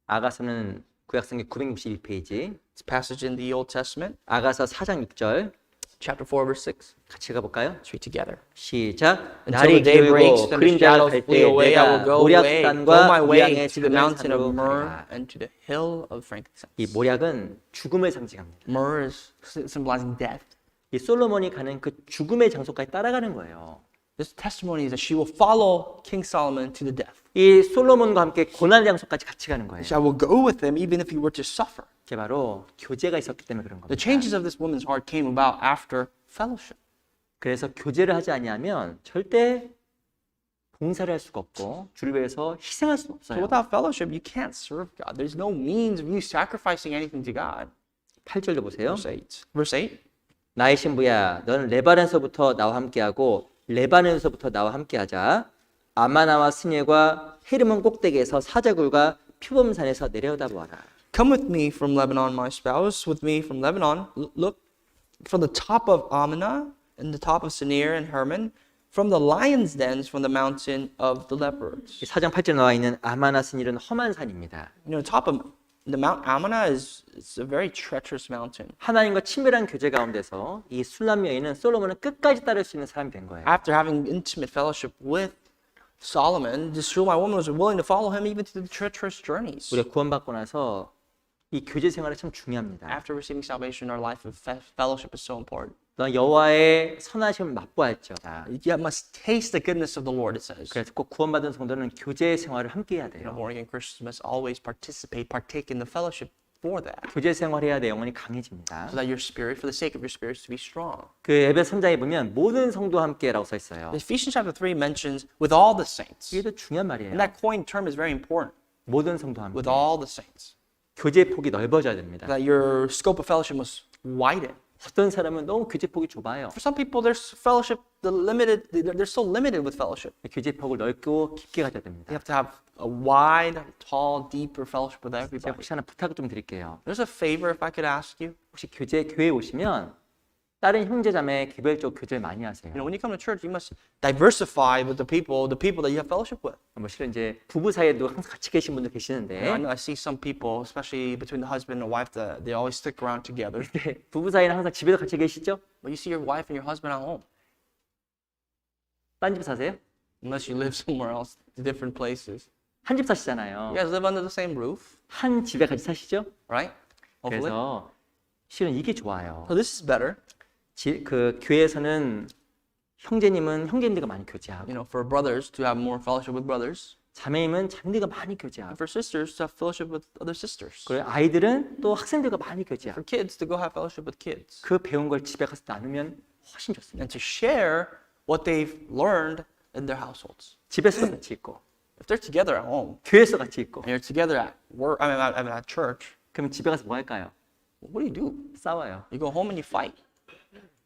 아가서는 구약성경 962페이지. It's a passage in the Old Testament, 아가서 4장 6절 chapter 4, verse 6. 같이 가볼까요? Let's read together. 시작. Until 날이 the day breaks 길고 and the 그림자가 shadows 갈 flee 때 away, I 내가 will go away, go my 모략산과 way 위양의 to the 지극한 mountain of 산으로 myrrh 가리라. and to the hill of frankincense. 이 모략은 죽음을 상징합니다. Myrrh is symbolizing death. 이 솔로몬이 가는 그 죽음의 장소까지 따라가는 거예요. This testimony is that she will follow King Solomon to the death. 이 솔로몬과 함께 고난의 장소까지 같이 가는 거예요. I will go with him even if he were to suffer. 그게 바로 교제가 있었기 때문에 그런 The 겁니다. changes of this woman's heart came about after fellowship. 그래서 교제를 하지 아니하면 절대 봉사를 할 수가 없고 주를 위해서 희생할 수 So 없어요. without fellowship, you can't serve God. There's no means of you sacrificing anything to God. 8절도 보세요. Verse 8. Verse 8. 나의 신부야, 너는 레바논에서부터 나와 함께하고 레바논에서부터 나와 함께하자. 아마나와 스니엘과 헤르몬 꼭대기에서 사자굴과 표범산에서 내려다 보아라. Come with me from Lebanon, my spouse, with me from Lebanon. Look from the top of Amana and the top of Sinir and Hermon, from the lions' dens, from the mountain of the leopards. 4장 8절에 나와 있는 아마나 스니엘은 험한 산입니다. You know, top of the Mount Amana is it's a very treacherous mountain. 하나님과 친밀한 교제 가운데서 이 술람 여인은 솔로몬을 끝까지 따를 수 있는 사람이 된 거예요. After having intimate fellowship with Solomon, this Shulamite woman was willing to follow him even through the treacherous journeys. 우리가 구원받고 나서 이 교제 생활이 참 중요합니다. After receiving salvation, our life of fellowship is so important. 너 여호와의 선하심을 맛보았죠. You must taste the goodness of the Lord, it says. 그래서 꼭 구원받은 성도는 교제 생활을 함께 해야 돼요. Born again Christians must always partake in the fellowship for that, 교제 생활해야 내 영혼이 강해집니다. so that your spirit, for the sake of your spirits, to be strong. 그 에베소 3장에 보면 모든 성도 함께라고 써 있어요. Ephesians chapter 3 mentions with all the saints. 이게 더 중요한 말이에요. And that coined term is very important. 모든 성도 함께. With all the saints. 교제 폭이 넓어져야 됩니다. That your scope of fellowship must widen. 어떤 사람은 너무 교제 폭이 좁아요. For some people, their fellowship, they're so limited with fellowship. 교제 폭을 넓고 깊게 가져야 You 됩니다. have to have a wide, tall, deeper fellowship with 제가 everybody. 혹시 하나 부탁을 좀 드릴게요. There's a favor if I could ask you. 혹시 교회에 오시면 다른 형제자매 개별적 교제를 많이 하세요. You know, when you come to church, you must diversify with the people that you have fellowship with. 뭐 실은 이제 부부 사이에도 항상 같이 계신 분들 계시는데 I know I see some people, especially between the husband and wife, that they always stick around together. 부부 사이는 항상 집에도 같이 계시죠? But you see your wife and your husband at home, 딴 집 사세요? unless you live somewhere else, different places. 한 집 사시잖아요. You guys live under the same roof, 한 집에 같이 사시죠? right? Hopefully. 그래서 실은 이게 좋아요. So this is better. 그 교회에서는 형제님들과 많이 교제하고 You know, for brothers to have more fellowship with brothers, 자매님은 자매들과 많이 and 교제하고 for sisters to have fellowship with other sisters. 그리고 아이들은 또 학생들과 많이 교제하고 For kids to go have fellowship with kids, 그 배운 걸 집에 가서 나누면 훨씬 좋습니다. and to share what they've learned in their households. 집에서 같이 있고 If they're together at home 교회에서 같이 있고 and you're together at work, at church, 그러면 집에 가서 뭐 할까요? what do you do? 싸워요. You go home and you fight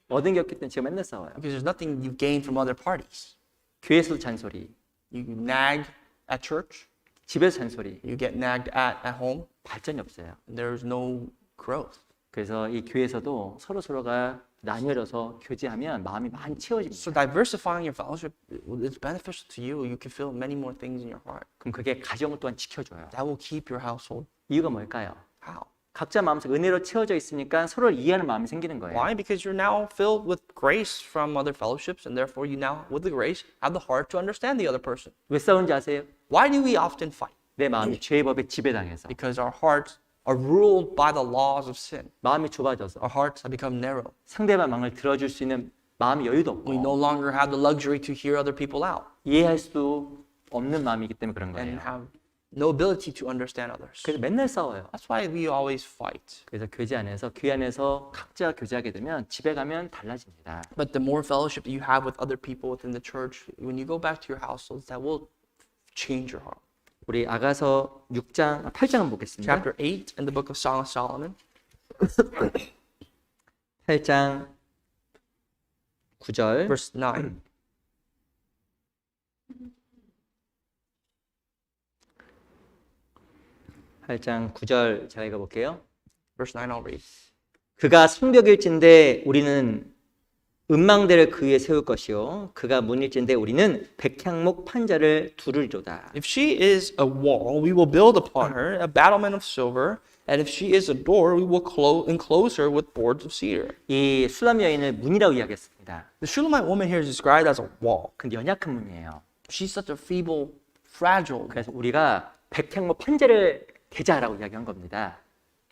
얻은 게 없기 때문에 제가 맨날 싸워요. because there's nothing you've gained from other parties. 교회에서도 잔소리, You nag at church, 집에서 잔소리, you get nagged at home, 발전이 없어요. and there's no growth. 그래서 이 교회에서도 서로가 나뉘어져서 교제하면 마음이 많이 채워집니다. So diversifying your fellowship is beneficial to you. You can feel many more things in your heart. 그럼 그게 가정을 또한 지켜줘요. That will keep your household. 이유가 뭘까요? How? 각자 마음속 은혜로 채워져 있으니까 서로를 이해하는 마음이 생기는 거예요. Why? Because you're now filled with grace from other fellowships, and therefore you now, with the grace, have the heart to understand the other person. 왜 싸우는지 아세요? Why do we often fight? 내 마음이 죄의 법에 지배당해서 Because our hearts are ruled by the laws of sin. 마음이 좁아져서 Our hearts have become narrow. 상대방 마음을 들어줄 수 있는 마음의 여유도 We no 없고 longer have the luxury to hear other people out 이해할 수도 없는 마음이기 때문에 그런 and 거예요. have no ability to understand others. 그래서 맨날 싸워요. That's why we always fight. 그래서 교회 안에서 각자 교제하게 되면 집에 가면 달라집니다. But the more fellowship that you have with other people within the church, when you go back to your households, that will change your heart. 우리 아가서 8장 보겠습니다. Chapter 8 in the book of Song of Solomon. 8장 9절 Verse 9. 8장 9절 제가 읽어볼게요. Verse 9 I'll read. 그가 성벽일진데 우리는 음망대를 그 위에 세울 것이요 그가 문일진데 우리는 백향목 판자를 두르리로다. If she is a wall, we will build upon her a battlement of silver, and if she is a door, we will enclose her with boards of cedar. 이 수람 여인을 문이라고 이야기했습니다. The Shulamite woman here is described as a wall. 근데 연약한 문이에요. She's such a feeble, fragile, 그래서 우리가 백향목 판자를 대자라고 이야기한 겁니다.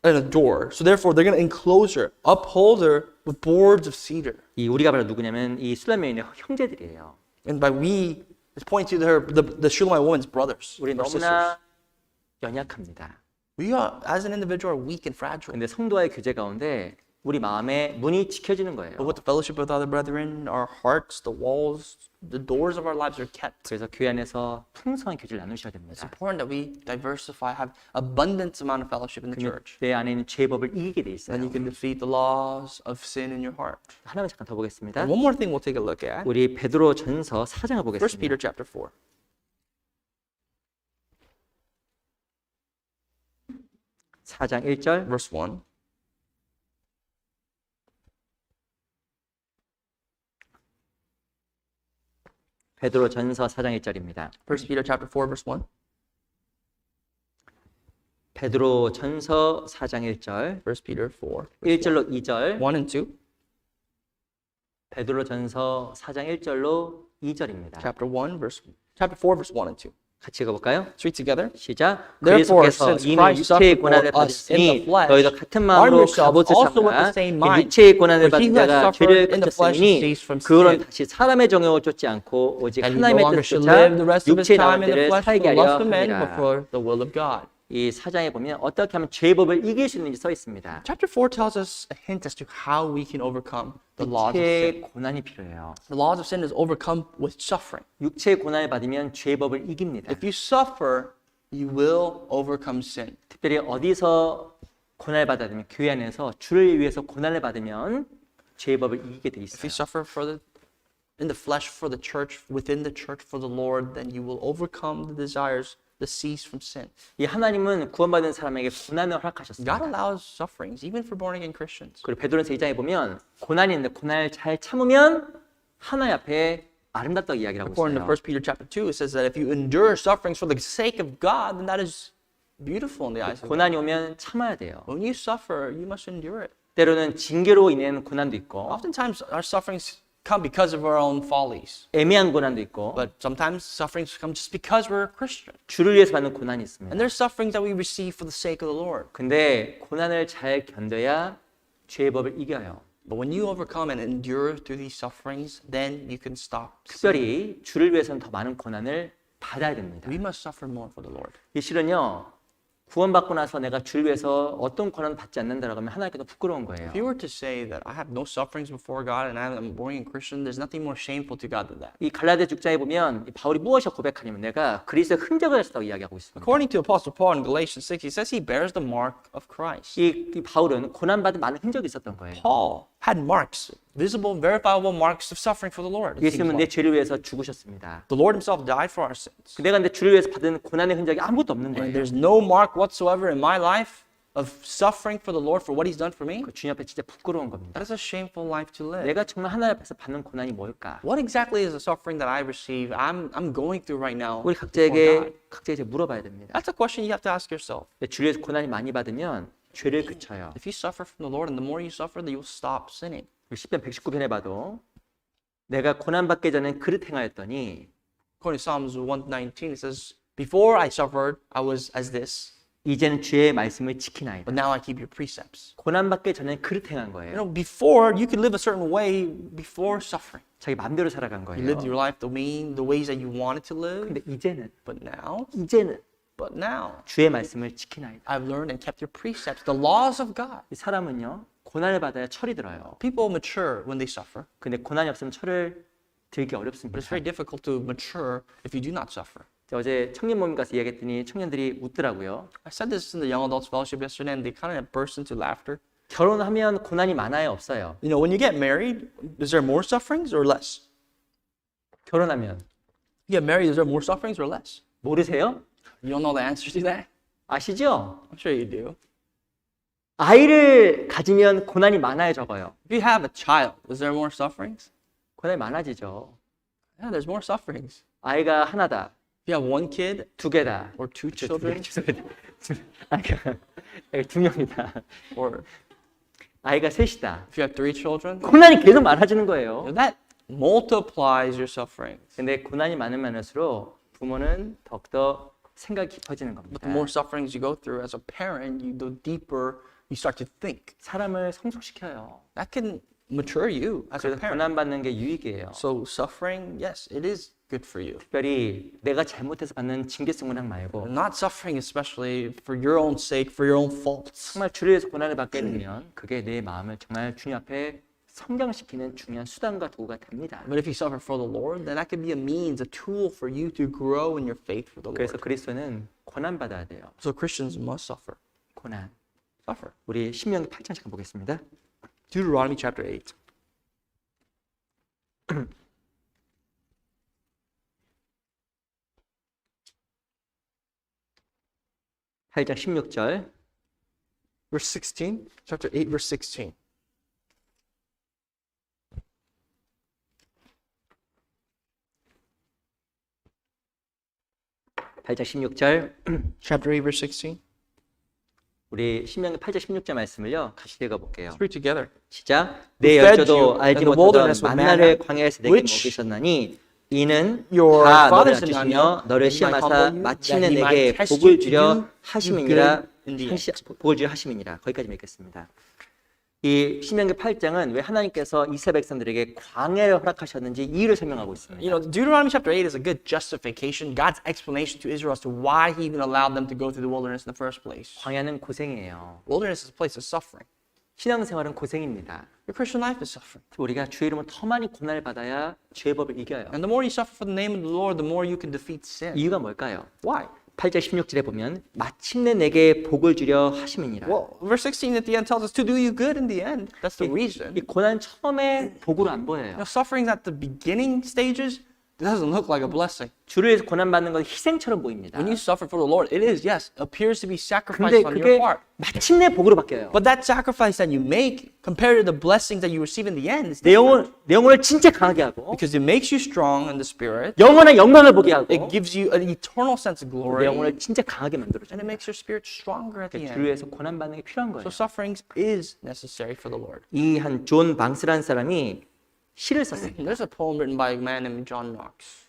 and a door. So therefore, they're going to enclose her, uphold her with boards of cedar. 이 우리가 바로 누구냐면 이 수람 여인의 형제들이에요. And by we, it's pointing to her, the Shulamite woman's brothers, 우리 her sisters. 너무나 연약합니다. We are, as an individual, are weak and fragile. 근데 성도와의 교제 가운데 우리 마음의 문이 지켜지는 거예요. But with the fellowship with other brethren, our hearts, the walls, the doors of our lives are kept. 그래서 교회 안에서 풍성한 교제를 나누셔야 It's 됩니다. important that we diversify, have abundance amount of fellowship in the 그러면 church. 내 안에 있는 죄의 법을 이기게 돼 Then 있어요. you can defeat the laws of sin in your heart. 하나만 잠깐 더 보겠습니다. And one more thing we'll take a look at. 우리 베드로 전서 4장을 1 보겠습니다. Peter chapter 4. 4장 1절 Verse 1. 베드로 전서 4장 1절입니다. 1 Peter chapter 4, verse 1. 베드로 전서 4장 1절 1 Peter 4, 1절로 2절 1 and 2. 베드로 전서 4장 1절로 2절입니다. Chapter 4, verse 1 and 2. 같이 읽어볼까요? Let's read together. 시작. Therefore, 그리스도께서 since 이미 Christ 육체의 suffered 고난을 for us in 받으시니 the flesh, 너희도 같은 arm 마음으로 yourselves 갑옷을 also with 삼아 the same 이 mind. 육체의 고난을 For he 받은 who has 자가 suffered 죄를 in the flesh 그쳤으니 ceased from 그는 sin. 다시 사람의 정욕을 쫓지 않고 오직 And he no 하나님의 longer 뜻을 should 쫓아 live the rest of his 육체의 time in the 나머지를 flesh for 살게 the 하려 lust of men, but 합니다. for the will of God. 이 사장에 보면 어떻게 하면 죄의 법을 이길 수 있는지 써 있습니다. Chapter 4 tells us a hint as to how we can overcome the laws of sin. 육체의 고난이 필요해요. The laws of sin is overcome with suffering. 육체의 고난을 받으면 죄의 법을 이깁니다. If you suffer, you will overcome sin. 특별히 어디서 고난을 받아야 되면 교회 안에서 주를 위해서 고난을 받으면 죄의 법을 이기게 돼 If you 있어요. suffer in the flesh for the church, within the church for the Lord, then you will overcome the desires, the cease from sin. 이 하나님은 구원받은 사람에게 고난을 God 허락하셨습니다. allows sufferings, even for born again Christians. 그리고 베드로전서 2장에 보면 고난이 있는데 고난을 잘 참으면 하나님 앞에 아름답다고 이야기를 하고 According to 있어요. 1 Peter chapter 2, it says that if you endure sufferings for the sake of God, then that is beautiful in the eyes of God. 고난이 오면 참아야 돼요. When you suffer, you must endure it. 때로는 징계로 인한 고난도 있고 Oftentimes, our sufferings come because of our own follies. 애매한 고난도 있고 But sometimes sufferings come just because we're a Christian. 주를 위해서 받는 고난이 있습니다. And there's sufferings that we receive for the sake of the Lord. 근데 고난을 잘 견뎌야 죄의 법을 이겨요. But when you overcome and endure through these sufferings, then you can stop. 특별히 주를 위해서는 더 많은 고난을 받아야 됩니다. We must suffer more for the Lord. 이 실은요. 구원받고 나서 내가 주를 위해서 어떤 고난 받지 않는다라고 하면 하나님께도 부끄러운 거예요. If you were to say that I have no sufferings before God and I'm a born again Christian, there's nothing more shameful to God than that. 이 갈라디아 6장에 보면 이 바울이 무엇을 고백하냐면 내가 그리스도의 흔적을 했다고 이야기하고 있습니다. According to Apostle Paul in Galatians 6, he says he bears the mark of Christ. 이 바울은 고난받은 많은 흔적이 있었던 거예요. Paul had marks, visible, verifiable marks of suffering for the Lord. it seems 예수님은 내 like. 죄를 위해서 죽으셨습니다. The Lord himself died for our sins. 내가 근데 주를 위해서 받은 고난의 흔적이 아무것도 없는 And 거예요. there's no mark whatsoever in my life of suffering for the Lord for what he's done for me. 그 주님 앞에 진짜 부끄러운 겁니다. That is a shameful life to live. 내가 정말 하나님 앞에서 받는 고난이 뭘까? What exactly is the suffering that I receive? I'm going through right now. 우리 before God? 각자에게 물어봐야 됩니다. That's a question you have to ask yourself. 주를 위해서 고난이 많이 받으면 죄를 그쳐요. If you suffer from the Lord, and the more you suffer, then you'll stop sinning. 10편 119편에 봐도 내가 고난받기 전엔 그릇 행하였더니 According to Psalms 119, it says, "Before I suffered, I was as this, 이제는 주의 말씀을 지키나이다. but now I keep your precepts." 고난받기 전엔 그릇 행한 You 거예요. know, before you could live a certain way before suffering. 자기 마음대로 살아간 You lived 거예요. your life the ways that you wanted to live. 근데 이제는 But now, 주의 말씀을 지키나이다. I've learned and kept your precepts, the laws of God. 이 사람은요 고난을 받아야 철이 들어요. People mature when they suffer, 근데 고난이 없으면 철을 들기 but 어렵습니다. it's very difficult to mature if you do not suffer. 어제 청년 모임 가서 이야기했더니 청년들이 웃더라고요. I said this in the Young Adults Fellowship yesterday, and they kind of burst into laughter. 결혼하면 고난이 많아요, 없어요? You know, when you get married, is there more sufferings or less? 결혼하면 You get married, is there more sufferings or less? 모르세요? You don't know the answer to that? 아시죠? I'm sure you do. 아이를 가지면 고난이 많아요, 적어요? If you have a child, is there more sufferings? 고난이 많아지죠. Yeah, there's more sufferings. 아이가 하나다, If you have one kid 두 개다, or two children 아이가 두 명이다, or 아이가 셋이다. if you have three children, 고난이 계속 많아지는 거예요. that multiplies your sufferings. 근데 고난이 많으면 할수록 부모는 더욱더 생각이 깊어지는 But 겁니다. the more sufferings you go through as a parent, the deeper you start to think. 사람을 성숙시켜요. That can mature you as a 그래서 parent. 고난받는 게 유익이에요. So suffering, yes, it is good for you. 특별히 내가 잘못해서 받는 징계성 고난 말고 Not suffering especially for your own sake, for your own faults. 정말 주를 위해서 고난을 받게 되면 그게 내 마음을 정말 주님 앞에 성장시키는 중요한 수단과 도구가 됩니다. But if you suffer for the Lord, then that can be a means, a tool for you to grow in your faith for the 그래서 Lord. 그리스도는 고난 받아야 돼요. So Christians must suffer. 고난. Suffer. 우리 신명기 8장 잠깐 보겠습니다. Deuteronomy chapter 8. 8장 16절. Verse 16. Chapter 8, verse 16. 팔장 16절. Chapter 8, verse 16. 우리 신명기 8장 16절 말씀을요. 같이 읽어 볼게요. Let's read together. 시작. 내 fed 열조도 you 알지 in the 못하던 wilderness with 만나를 manna, 광야에서 내게 which 먹이셨나니 이는 your 다 너를 fathers did not 낮추시며 know, 너를 that he might 시험하사 humble you, 마침내 that he 내게 might test 복을 you to 주려 do 하심이니라. good in the end. 복을 주려 하심이니라. 거기까지 읽겠습니다. 이 신명기 8장은 왜 하나님께서 이스라엘 백성들에게 광야를 허락하셨는지 이유를 설명하고 있습니다. You know, Deuteronomy chapter 8 is a good justification, God's explanation to Israel as to why he even allowed them to go through the wilderness in the first place. 광야는 고생이에요. Wilderness is a place of suffering. 신앙생활은 고생입니다. Your Christian life is suffering. 우리가 주의 이름으로 더 많이 고난을 받아야 죄의 법을 이겨요. And the more you suffer for the name of the Lord, the more you can defeat sin. 이유가 뭘까요? Why? 8절 16절에 보면 마침내 내게 복을 주려 하심이니라. Well, verse 16 at the end tells us to do you good in the end. That's the reason. 이 고난 처음에 복으로 안 보여요. You know, sufferings at the beginning stages, it doesn't look like a blessing. 주를 위해서 고난 받는 건 희생처럼 보입니다. When you suffer for the Lord, it is, yes, appears to be sacrifice 근데 on your 그게 part. 마침내 복으로 바뀌어요. But that sacrifice that you make compared to the blessings that you receive in the end is 내 different. 영혼을 진짜 강하게 하고 Because it makes you strong in the spirit. 영원한 영광을 보게 하고 It gives you an eternal sense of 내 glory. 영혼을 진짜 강하게 And it 만들어줍니다. makes your spirit stronger at the 주를 end. 위해서 고난 받는 게 필요한 거예요. So sufferings is necessary for the Lord. 이 한 존 방스라는 사람이 시를 썼어요. There's a poem written by a man named John Knox.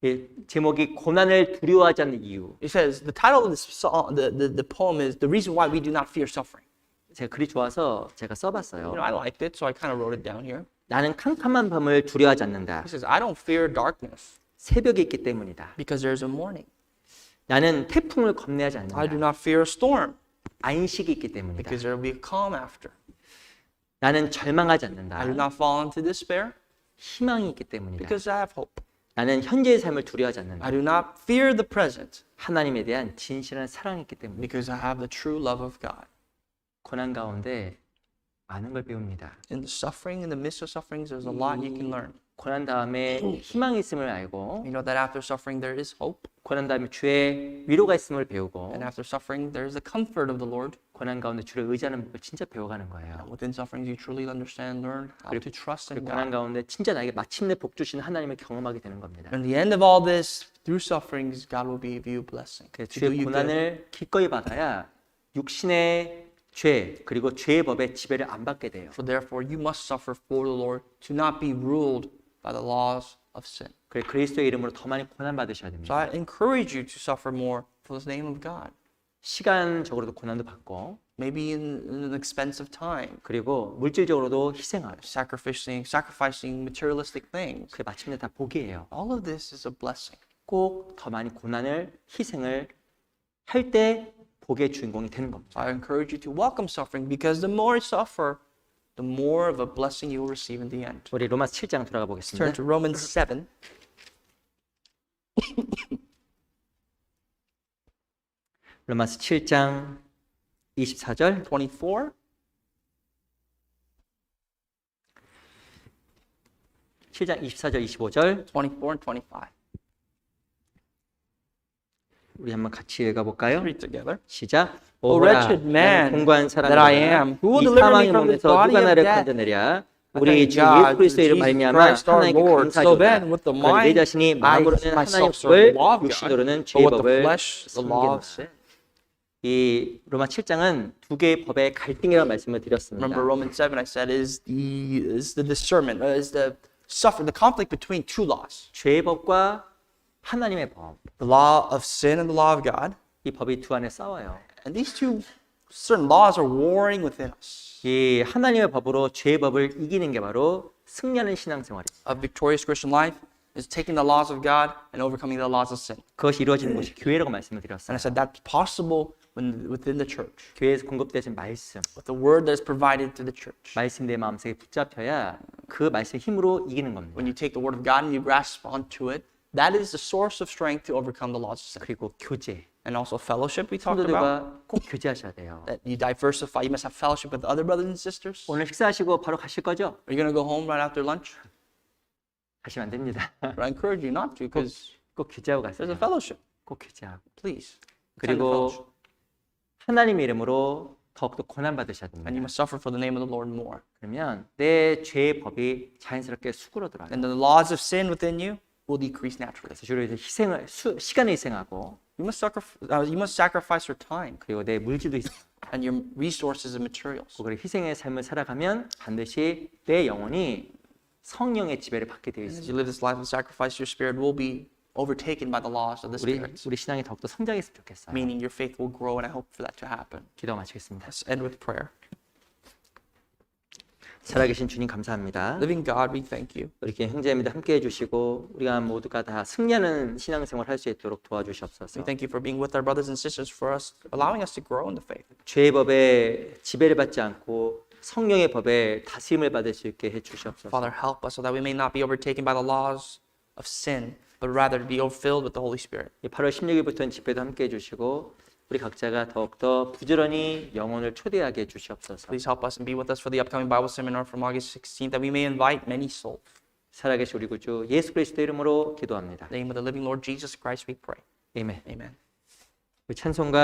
이 제목이 고난을 두려워하지 않는 이유. He says, the title of this song, the poem is The Reason Why We Do Not Fear Suffering. 제가 글이 좋아서 제가 You 써봤어요. know, I liked it, so I kind of wrote it down here. 나는 캄캄한 밤을 두려워하지 않는다. He says, I don't fear darkness 새벽이 있기 때문이다. because there's a morning. 나는 태풍을 겁내지 I do 않는다. not fear a storm 안식이 있기 때문이다. because there will be a calm after. 나는 절망하지 않는다. I do not fall into despair 희망이 있기 때문이다. because I have hope. 나는 현재의 삶을 두려워하지 않는다. I do not fear the present 하나님에 대한 진실한 사랑이 있기 때문이다. because I have the true love of God. 고난 가운데 많은 걸 배웁니다. In the suffering, in the midst of sufferings, there's a lot you can learn. 고난 다음에 희망이 있음을 알고 You know that after suffering, there is hope. 고난 다음에 주의 위로가 있음을 배우고 And after suffering, there is the comfort of the Lord. 고난 가운데 주를 의지하는 법을 진짜 배워가는 거예요. Within sufferings, you truly understand, learn how to trust in 그리고 고난 God. 가운데 진짜 나에게 마침내 복 주시는 하나님을 경험하게 되는 겁니다. And the end of all this, through sufferings, God will give you blessing. 그래서 To do 주의 you good. 고난을 기꺼이 받아야 육신의 죄 그리고 죄의 법의 지배를 안 받게 돼요. So therefore, you must suffer for the Lord to not be ruled by the laws of sin. 그래서 그리스도의 이름으로 더 많이 고난 받으셔야 So 됩니다. I encourage you to suffer more for the name of God. 시간적으로도 고난도 받고 Maybe in an expensive time, 그리고 물질적으로도 희생하고 sacrificing materialistic things. 그게 마침내 다 복이에요. All of this is a blessing. 꼭 더 많이 고난을 희생을 할 때 복의 주인공이 되는 겁니다. So I encourage you to welcome suffering because the more you suffer, the more of a blessing you will receive in the end. 우리 로마서 7장 들어가 Let's turn 보겠습니다. to Romans 7. 로마서 7장 24절 24. 7장 24절 25절 24 and 25. 우리 한번 같이 읽어볼까요? Read together. 시작. O 오호라 wretched 나는 man 공고한 that I 사람이라 am, who will 이 deliver me 사망의 from this 몸에서 body 누가 of 나를 death? 건져내랴 I 우리 thank 주 예수 God 그리스도 through 이름 Jesus 말미암아 Christ our 하나님께 Lord. So 감사하도다 then, with the 그러나 내 mind, 자신이 I 마음으로는 하나님의 myself serve the 법을 law of God, 육신으로는 but 죄의 with the 법을 flesh, the law of 섬긴다. sin. 이 로마 7장은 두 개의 법의 갈등이라는 말씀을 드렸습니다. Remember Romans 7, I said, is the discernment, is the conflict between two laws. 죄의 법과 하나님의 법. The law of sin and the law of God. 이 법이 두 안에 싸워요. And these two certain laws are warring within us. 이 하나님의 법으로 죄의 법을 이기는 게 바로 승리하는 신앙생활입니다. A victorious Christian life is taking the laws of God and overcoming the laws of sin. 그것이 이루어지는 곳이 교회라고 말씀을 And 드렸어요. I said that's possible within the church. 교회에서 공급되신 말씀, With the word that is provided to the church. 말씀 내 마음속에 붙잡혀야 그 말씀의 힘으로 이기는 겁니다. When you take the word of God and you grasp onto it, that is the source of strength to overcome the laws of sin. 그리고 교제, And also fellowship we talked about. 성도들과 꼭 교제하셔야 돼요. That you diversify, you must have fellowship with other brothers and sisters. 오늘 식사하시고 바로 가실 거죠? Are you going to go home right after lunch? 가시면 안 됩니다. But I encourage you not to because 꼭 교제하고 there's 가세요. a fellowship. 꼭 교제하고. Please. attend the fellowship. 그리고 하나님의 이름으로 더욱더 고난 받으셔야 And you 됩니다. must suffer for the name of the Lord more. 그러면 내 죄의 법이 자연스럽게 수그러들어요. And the laws of sin within you will decrease naturally. 그래서 주로 이제 시간을 희생하고 You must sacrifice your time 그리고 내 물질도 있어요. and your resources and materials. 그걸 희생의 삶을 살아가면 반드시 내 영혼이 성령의 지배를 받게 되어 As 있습니다. you live this life of sacrifice, your spirit will be overtaken by the laws of the spirits. 우리 신앙이 더욱더 성장했으면 좋겠어요. Meaning your faith will grow, and I hope for that to happen. 기도 마치겠습니다. Let's end with prayer. 살아계신 주님 감사합니다. Living God, we thank you. 우리 형제님들 함께해 주시고 우리가 모두가 다 승리하는 신앙생활 할 수 있도록 도와주시옵소서. We thank you for being with our brothers and sisters, for us, allowing us to grow in the faith. 죄의 법에 지배를 받지 않고 성령의 법에 다스림을 받을 수 있게 해 주시옵소서. Father, help us so that we may not be overtaken by the laws of sin, but rather to be filled with the Holy Spirit. 8월 16일부터는 집회도 함께해 주시고 우리 각자가 더욱더 부지런히 영혼을 초대하게 해 주시옵소서. Please help us and be with us for the upcoming Bible seminar from August 16th, that we may invite many souls. 살아계신 우리 구주 예수 그리스도 이름으로 기도합니다. In the name of the living Lord Jesus Christ, we pray. 아멘. Amen. 우리 찬송가